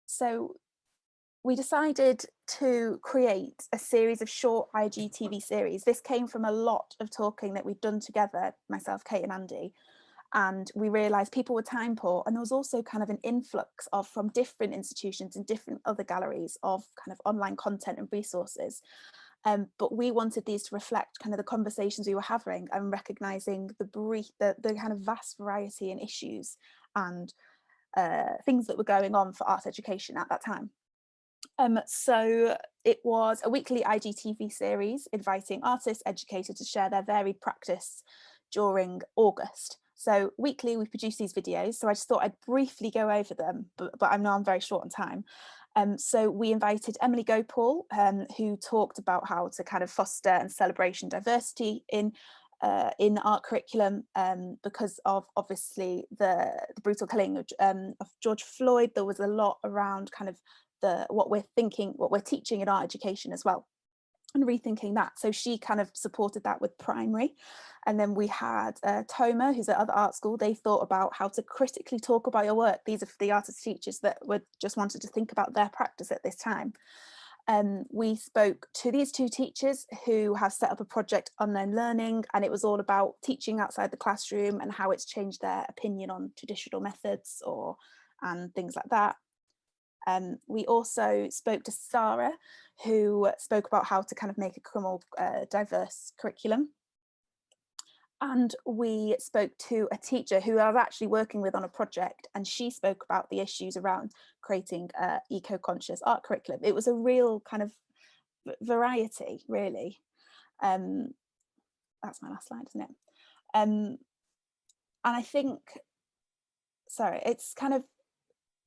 So we decided to create a series of short IGTV series. This came from a lot of talking that we'd done together, myself, Kate and Andy, and we realised people were time poor, and there was also kind of an influx from different institutions and different other galleries of kind of online content and resources. But we wanted these to reflect kind of the conversations we were having and recognising the kind of vast variety in issues and things that were going on for art education at that time. So it was a weekly IGTV series inviting artists, educators to share their varied practice during August. So weekly we produce these videos, so I just thought I'd briefly go over them, but I know I'm very short on time. So we invited Emily Gopal, who talked about how to kind of foster and celebration diversity in art curriculum, because of obviously the brutal killing of George Floyd. There was a lot around kind of what we're teaching in art education as well, and rethinking that. So she kind of supported that with primary. And then we had Toma, who's at other art school. They thought about how to critically talk about your work. These are for the artist teachers that just wanted to think about their practice at this time. We spoke to these two teachers who have set up a project, Unknown Learning, and it was all about teaching outside the classroom and how it's changed their opinion on traditional methods and things like that. We also spoke to Sarah, who spoke about how to kind of make a more diverse curriculum. And we spoke to a teacher who I was actually working with on a project, and she spoke about the issues around creating eco-conscious art curriculum. It was a real kind of variety, really. That's my last slide, isn't it? And I think, sorry, it's kind of,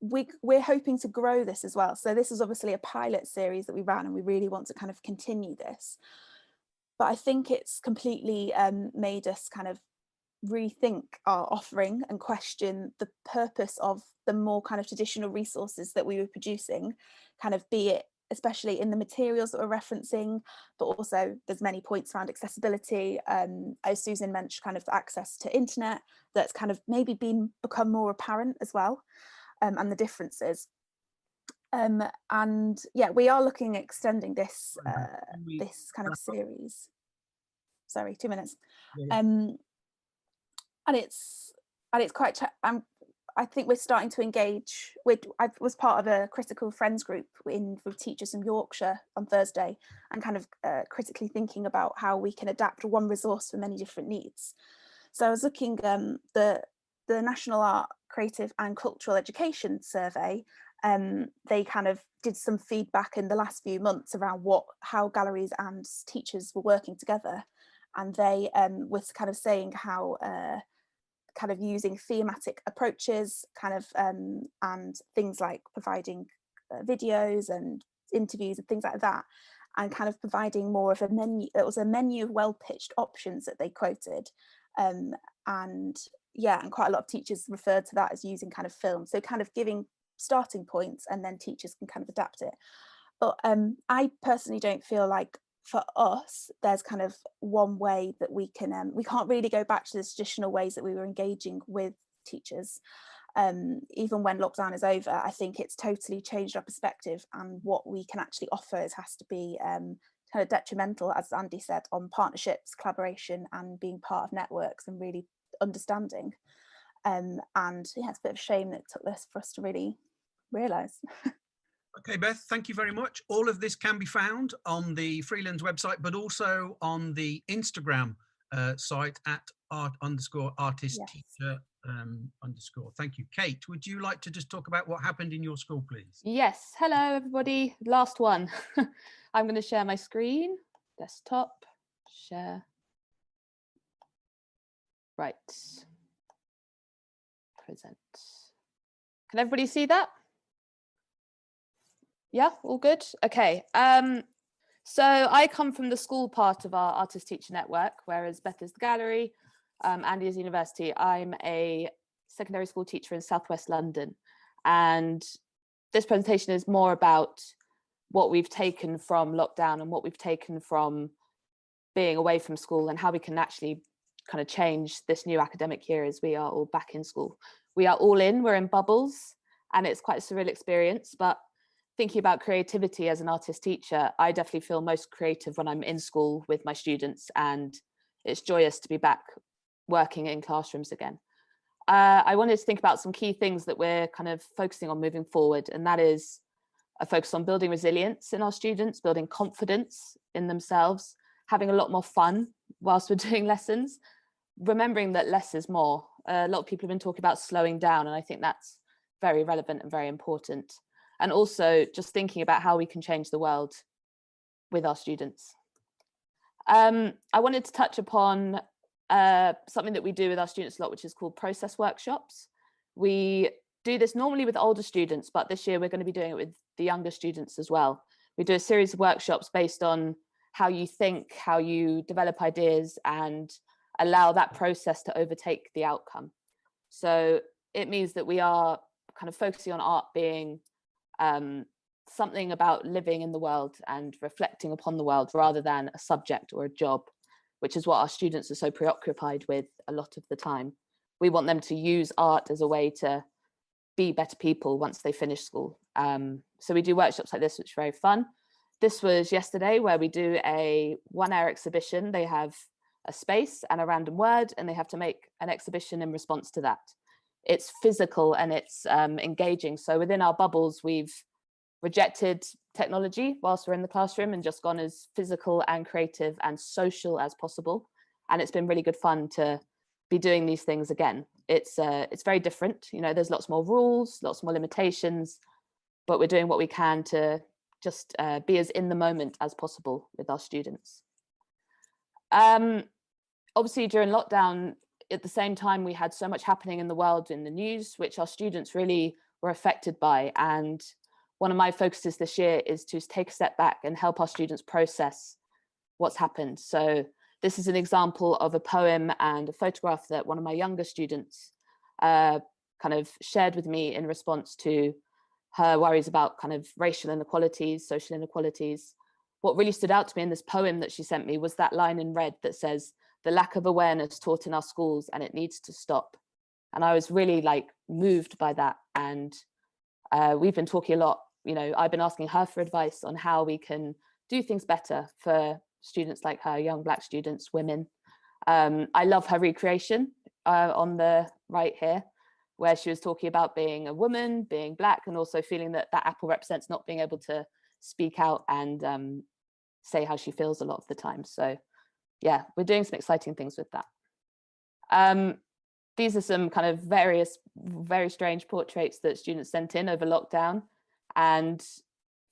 we're hoping to grow this as well. So this is obviously a pilot series that we ran, and we really want to kind of continue this. But I think it's completely made us kind of rethink our offering and question the purpose of the more kind of traditional resources that we were producing, kind of be it especially in the materials that we're referencing, but also there's many points around accessibility. As Susan mentioned, kind of the access to internet that's kind of maybe become more apparent as well, and the differences. And yeah, we are looking at extending this this kind of series. Sorry, 2 minutes. Yeah. And it's quite. I think we're starting to engage. I was part of a critical friends group with teachers in Yorkshire on Thursday, and kind of critically thinking about how we can adapt one resource for many different needs. So I was looking the National Art, Creative and Cultural Education Survey. They kind of did some feedback in the last few months around how galleries and teachers were working together, and they was kind of saying how kind of using thematic approaches, kind of and things like providing videos and interviews and things like that, and kind of providing more of a menu. It was a menu of well-pitched options that they quoted, and yeah, and quite a lot of teachers referred to that as using kind of film, so kind of giving starting points and then teachers can kind of adapt it. But I personally don't feel like for us there's kind of one way that we can we can't really go back to the traditional ways that we were engaging with teachers. Even when lockdown is over, I think it's totally changed our perspective, and what we can actually offer has to be kind of detrimental, as Andy said, on partnerships, collaboration and being part of networks and really understanding. And yeah, it's a bit of a shame that it took this for us to really realise. Okay, Beth, thank you very much. All of this can be found on the Freelands website, but also on the Instagram site at art_artist_teacher_. Thank you. Kate, would you like to just talk about what happened in your school, please? Yes, hello everybody. Last one. I'm going to share my screen, desktop, share. Right. Present. Can everybody see that? Yeah, all good. Okay. So I come from the school part of our artist teacher network, whereas Beth is the gallery, Andy is university. I'm a secondary school teacher in Southwest London, and this presentation is more about what we've taken from lockdown and what we've taken from being away from school, and how we can actually kind of change this new academic year as we are all back in school. We are all we're in bubbles, and it's quite a surreal experience, but thinking about creativity as an artist teacher, I definitely feel most creative when I'm in school with my students, and it's joyous to be back working in classrooms again. I wanted to think about some key things that we're kind of focusing on moving forward, and that is a focus on building resilience in our students, building confidence in themselves, having a lot more fun whilst we're doing lessons, remembering that less is more. a lot of people have been talking about slowing down, and I think that's very relevant and very important. And also just thinking about how we can change the world with our students. I wanted to touch upon something that we do with our students a lot, which is called process workshops. We do this normally with older students, but this year we're going to be doing it with the younger students as well. We do a series of workshops based on how you think, how you develop ideas, and allow that process to overtake the outcome. So it means that we are kind of focusing on art being something about living in the world and reflecting upon the world rather than a subject or a job, which is what our students are so preoccupied with a lot of the time. We want them to use art as a way to be better people once they finish school. So we do workshops like this, which are very fun. This was yesterday, where we do a 1-hour exhibition. They have a space and a random word, and they have to make an exhibition in response to that. It's physical and it's engaging. So within our bubbles, we've rejected technology whilst we're in the classroom and just gone as physical and creative and social as possible. And it's been really good fun to be doing these things again. It's very different. You know, there's lots more rules, lots more limitations, but we're doing what we can to just be as in the moment as possible with our students. Obviously, during lockdown, at the same time, we had so much happening in the world in the news, which our students really were affected by. And one of my focuses this year is to take a step back and help our students process what's happened. So this is an example of a poem and a photograph that one of my younger students kind of shared with me in response to her worries about kind of racial inequalities, social inequalities. What really stood out to me in this poem that she sent me was that line in red that says, "The lack of awareness taught in our schools, and it needs to stop." And I was really like moved by that. And we've been talking a lot, you know, I've been asking her for advice on how we can do things better for students like her, young Black students, women. I love her recreation on the right here, where she was talking about being a woman, being Black, and also feeling that that apple represents not being able to speak out and say how she feels a lot of the time. So yeah, we're doing some exciting things with that. These are some kind of various very strange portraits that students sent in over lockdown. And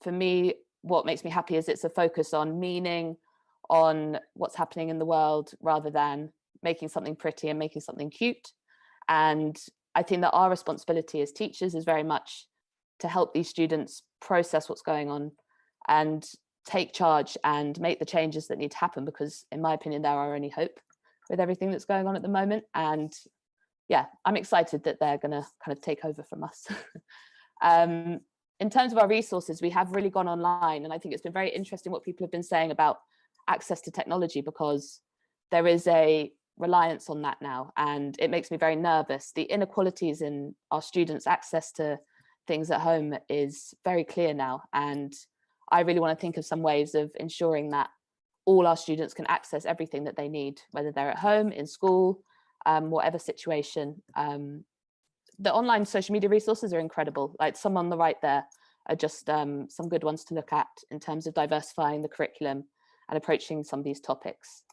for me, what makes me happy is it's a focus on meaning, on what's happening in the world, rather than making something pretty and making something cute. And I think that our responsibility as teachers is very much to help these students process what's going on and take charge and make the changes that need to happen, because in my opinion, they're our only hope with everything that's going on at the moment. And yeah, I'm excited that they're going to kind of take over from us. In terms of our resources, we have really gone online, and I think it's been very interesting what people have been saying about access to technology, because there is a reliance on that now, and it makes me very nervous. The inequalities in our students' access to things at home is very clear now, and I really want to think of some ways of ensuring that all our students can access everything that they need, whether they're at home, in school, whatever situation. The online social media resources are incredible. Like some on the right there are just some good ones to look at in terms of diversifying the curriculum and approaching some of these topics.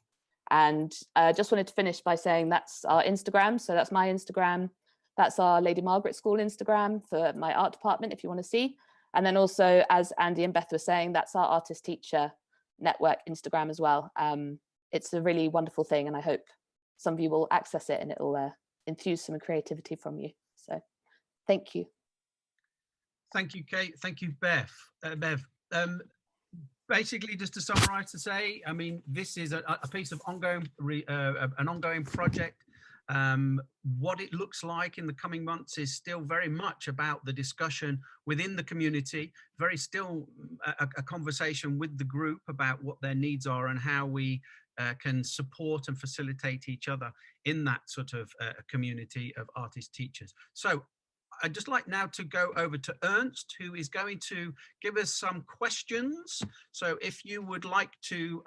And I just wanted to finish by saying that's our Instagram. So that's my Instagram. That's our Lady Margaret School Instagram for my art department, if you want to see. And then also, as Andy and Beth were saying, that's our Artist Teacher Network Instagram as well. It's a really wonderful thing, and I hope some of you will access it and it will infuse some creativity from you. So thank you. Thank you, Kate. Thank you, Bev. Basically, just to summarize, to say, I mean, this is a piece of an ongoing project. What it looks like in the coming months is still very much about the discussion within the community, very still a conversation with the group about what their needs are and how we can support and facilitate each other in that sort of community of artist teachers. So I'd just like now to go over to Ernst, who is going to give us some questions. So if you would like to,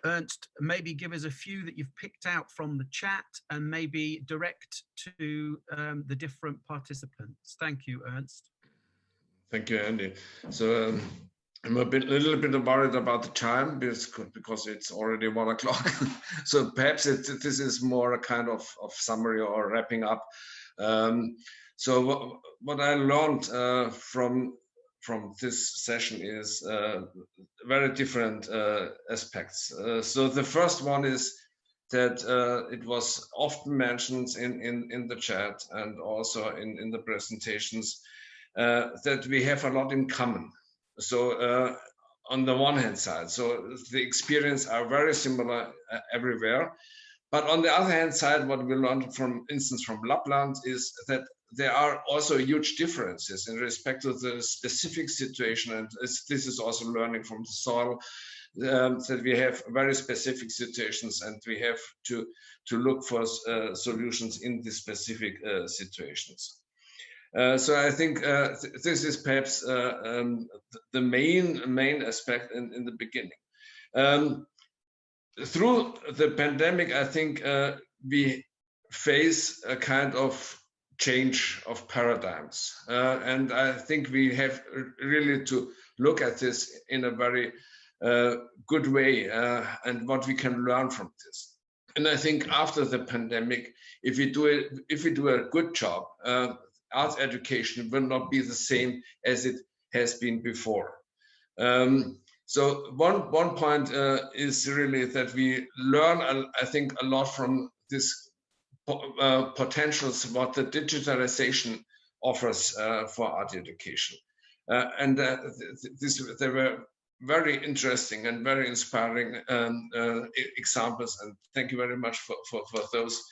Ernst, maybe give us a few that you've picked out from the chat and maybe direct to the different participants. Thank you, Ernst. Thank you, Andy. So I'm a little bit worried about the time because it's already 1 o'clock. So perhaps this is more a kind of summary or wrapping up. So what I learned from this session is very different aspects. So the first one is that it was often mentioned in the chat and also in the presentations that we have a lot in common. So on the one hand side, so the experience are very similar everywhere. But on the other hand side, what we learned, from instance, from Lapland is that there are also huge differences in respect to the specific situation. And this is also learning from the soil, that we have very specific situations and we have to look for solutions in the specific situations. So I think this is perhaps the main aspect in the beginning. Through the pandemic, I think we face a kind of change of paradigms. And I think we have really to look at this in a very good way and what we can learn from this. And I think after the pandemic, if we do a good job, arts education will not be the same as it has been before. So one point is really that we learn, I think, a lot from this potentials what the digitalization offers for art education. And they were very interesting and very inspiring examples, and thank you very much for those.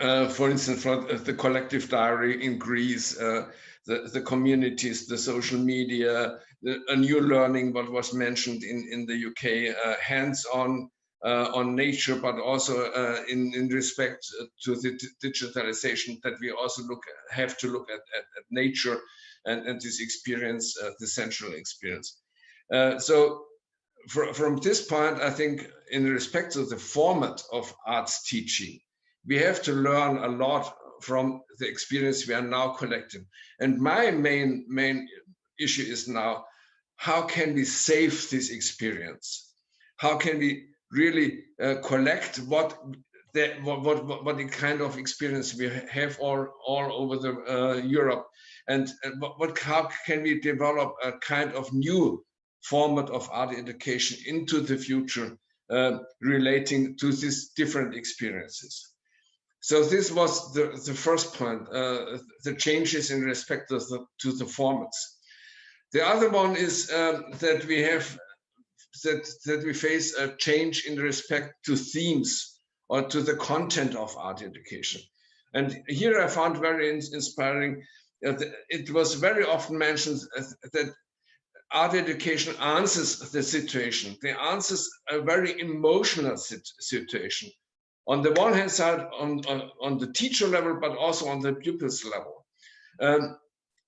For instance, for the collective diary in Greece, the communities, the social media, a new learning, what was mentioned in the UK, hands-on on nature, but also in respect to the digitalization, that we also have to look at nature and this experience, the sensual experience. So from this point, I think in respect to the format of arts teaching, we have to learn a lot from the experience we are now collecting. And my main issue is now, how can we save this experience? How can we really collect what the kind of experience we have all over the Europe, and how can we develop a kind of new format of art education into the future, relating to these different experiences. So this was the first point, the changes in respect to the formats. The other one is that we have that we face a change in respect to themes or to the content of art education. And here I found very inspiring. It was very often mentioned that art education answers the situation. It answers a very emotional situation. On the one hand side, on the teacher level, but also on the pupils level.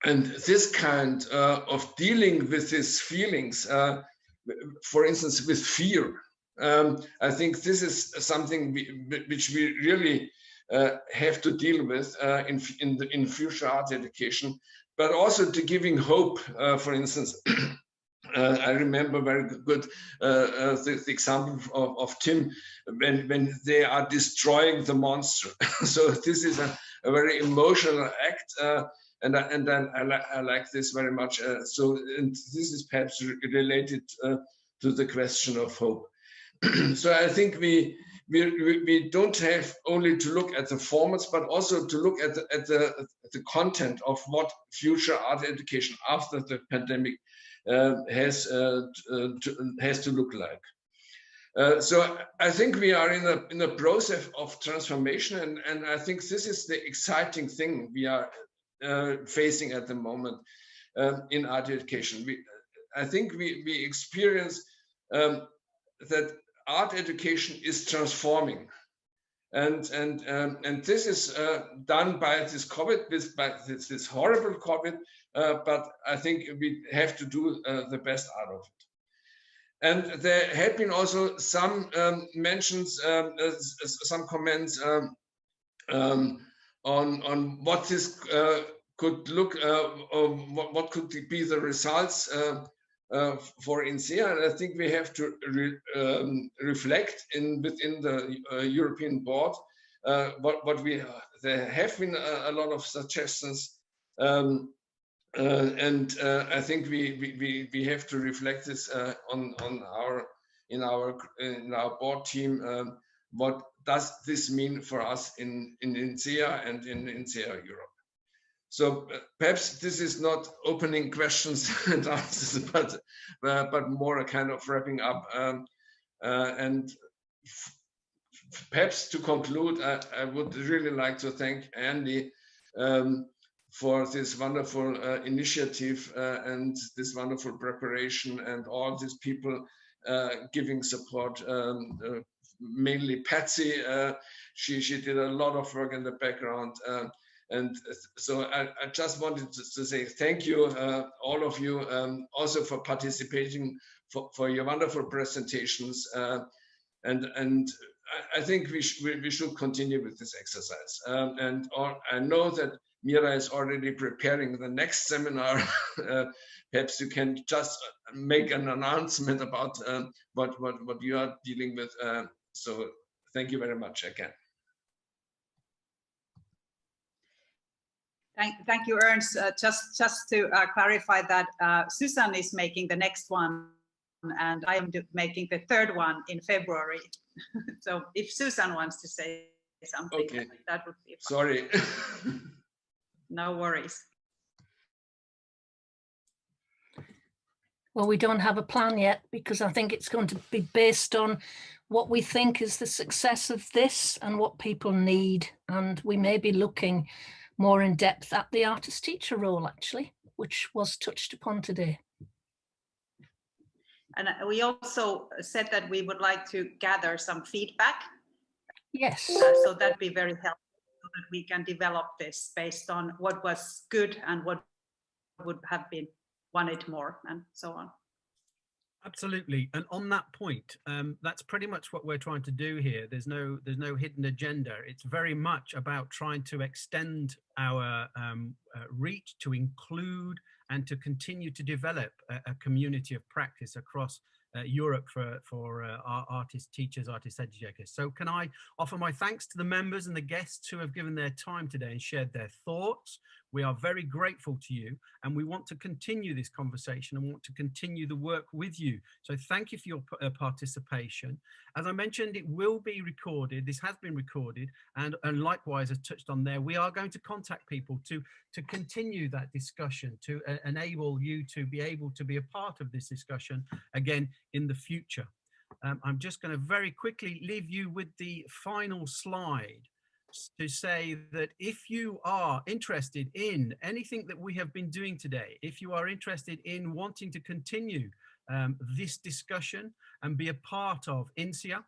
And this kind of dealing with these feelings, for instance, with fear, I think this is something which we really have to deal with in future art education, but also to giving hope. For instance, I remember very good the example of Tim when they are destroying the monster. So this is a very emotional act, and I like this very much. And this is perhaps related to the question of hope. So I think we don't have only to look at the formats, but also to look at the content of what future art education after the pandemic has to look like. So I think we are in a process of transformation, and I think this is the exciting thing we are facing at the moment in art education. I think we experience that art education is transforming, and this is done by this COVID, by this horrible COVID. But I think we have to do the best out of it. And there have been also some mentions, some comments on what this could look what could be the results for InSEA, and I think we have to reflect within the European board what we there have been a lot of suggestions, and I think we have to reflect this on in our board team. What does this mean for us in InSEA and in InSEA Europe? So perhaps this is not opening questions and answers, but more a kind of wrapping up. And perhaps to conclude, I would really like to thank Andy for this wonderful initiative and this wonderful preparation, and all these people giving support. Mainly Patsy, she did a lot of work in the background. And so I just wanted to say thank you, all of you, also for participating, for your wonderful presentations. And I think we should continue with this exercise. I know that Mira is already preparing the next seminar. Perhaps you can just make an announcement about what you are dealing with. So thank you very much again. Thank you, Ernst. Just to clarify that Susan is making the next one, and I am making the third one in February. So if Susan wants to say something, okay, that would be fun. Sorry. No worries. Well, we don't have a plan yet, because I think it's going to be based on what we think is the success of this and what people need. And we may be looking more in depth at the artist teacher role, actually, which was touched upon today. And we also said that we would like to gather some feedback. Yes. So that'd be very helpful, so that we can develop this based on what was good and what would have been wanted more, and so on. Absolutely. And on that point, that's pretty much what we're trying to do here. There's no hidden agenda. It's very much about trying to extend our reach, to include and to continue to develop a community of practice across Europe for our artist teachers, artist educators. So can I offer my thanks to the members and the guests who have given their time today and shared their thoughts. We are very grateful to you, and we want to continue this conversation and want to continue the work with you. So thank you for your participation. As I mentioned, it will be recorded. This has been recorded, and likewise, as touched on there, we are going to contact people to continue that discussion, to enable you to be able to be a part of this discussion again in the future. I'm just going to very quickly leave you with the final slide to say that if you are interested in anything that we have been doing today, if you are interested in wanting to continue this discussion and be a part of InSEA,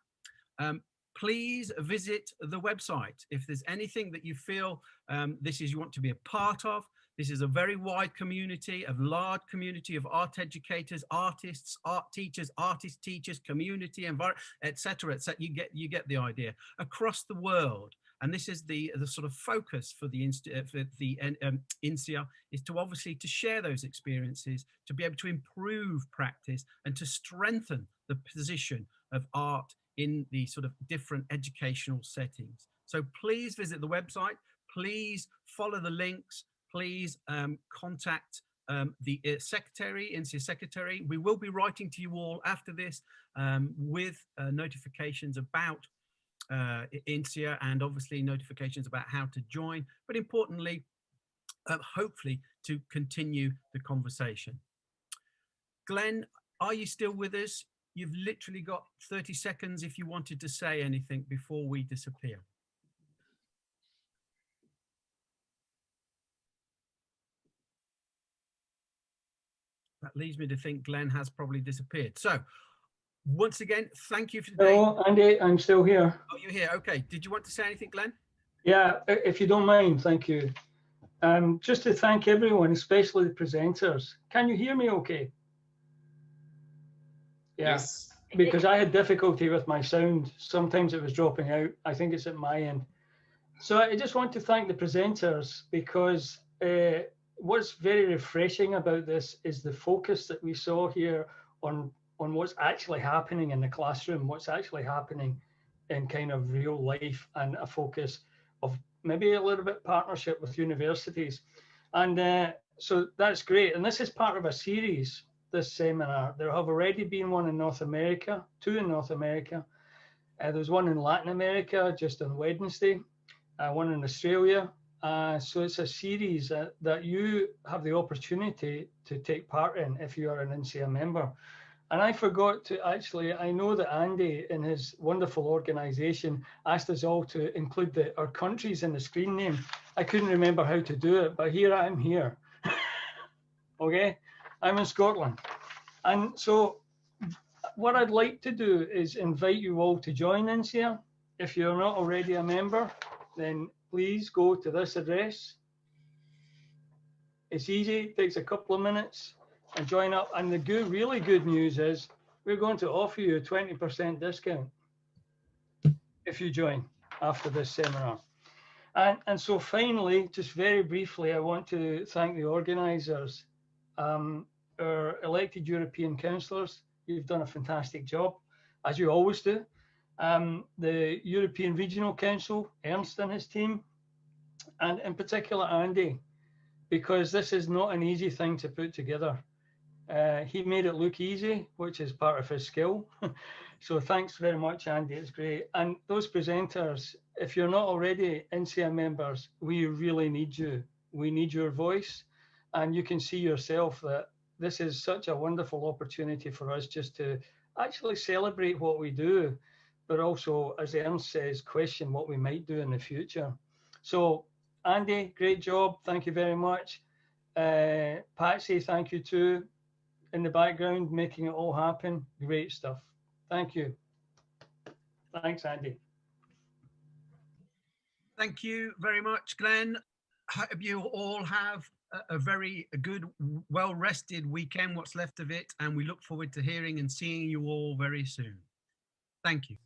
please visit the website. If there's anything that you feel you want to be a part of, this is a very wide community, a large community of art educators, artists, art teachers, artist teachers, community, environment, etc. You get the idea across the world. And this is the sort of focus for the InSEA, is to obviously to share those experiences, to be able to improve practice and to strengthen the position of art in the sort of different educational settings. So please visit the website, please follow the links, please contact the secretary, InSEA secretary. We will be writing to you all after this with notifications about InSEA, and obviously notifications about how to join, but importantly, hopefully to continue the conversation. Glenn, are you still with us? You've literally got 30 seconds if you wanted to say anything before we disappear. That leads me to think Glenn has probably disappeared. So once again, thank you for today. Hello, Andy, I'm still here. Oh, you're here. Okay. Did you want to say anything, Glenn? Yeah, if you don't mind, thank you. Just to thank everyone, especially the presenters. Can you hear me okay? Yeah. Yes. Because I had difficulty with my sound. Sometimes it was dropping out. I think it's at my end. So I just want to thank the presenters, because what's very refreshing about this is the focus that we saw here on what's actually happening in the classroom, what's actually happening in kind of real life, and a focus of maybe a little bit partnership with universities. And so that's great. And this is part of a series, this seminar. There have already been one in North America, 2 in North America. There's one in Latin America just on Wednesday, one in Australia. So it's a series that you have the opportunity to take part in if you are an InSEA member. And I forgot to actually, I know that Andy in his wonderful organization asked us all to include our countries in the screen name. I couldn't remember how to do it, but here I'm here. Okay, I'm in Scotland. And so what I'd like to do is invite you all to join InSEA. If you're not already a member, then please go to this address. It's easy, it takes a couple of minutes, and join up. And the really good news is we're going to offer you a 20% discount if you join after this seminar. And so finally, just very briefly, I want to thank the organisers, our elected European councillors. You've done a fantastic job, as you always do. The European Regional Council, Ernst and his team, and in particular Andy, because this is not an easy thing to put together. He made it look easy, which is part of his skill. So thanks very much, Andy, it's great. And those presenters, if you're not already InSEA members, we really need you. We need your voice. And you can see yourself that this is such a wonderful opportunity for us just to actually celebrate what we do, but also, as Ernst says, question what we might do in the future. So Andy, great job. Thank you very much. Patsy, thank you too. In the background, making it all happen. Great stuff. Thank you. Thanks, Andy. Thank you very much, Glenn. Hope you all have a very good, well-rested weekend, what's left of it, and we look forward to hearing and seeing you all very soon. Thank you.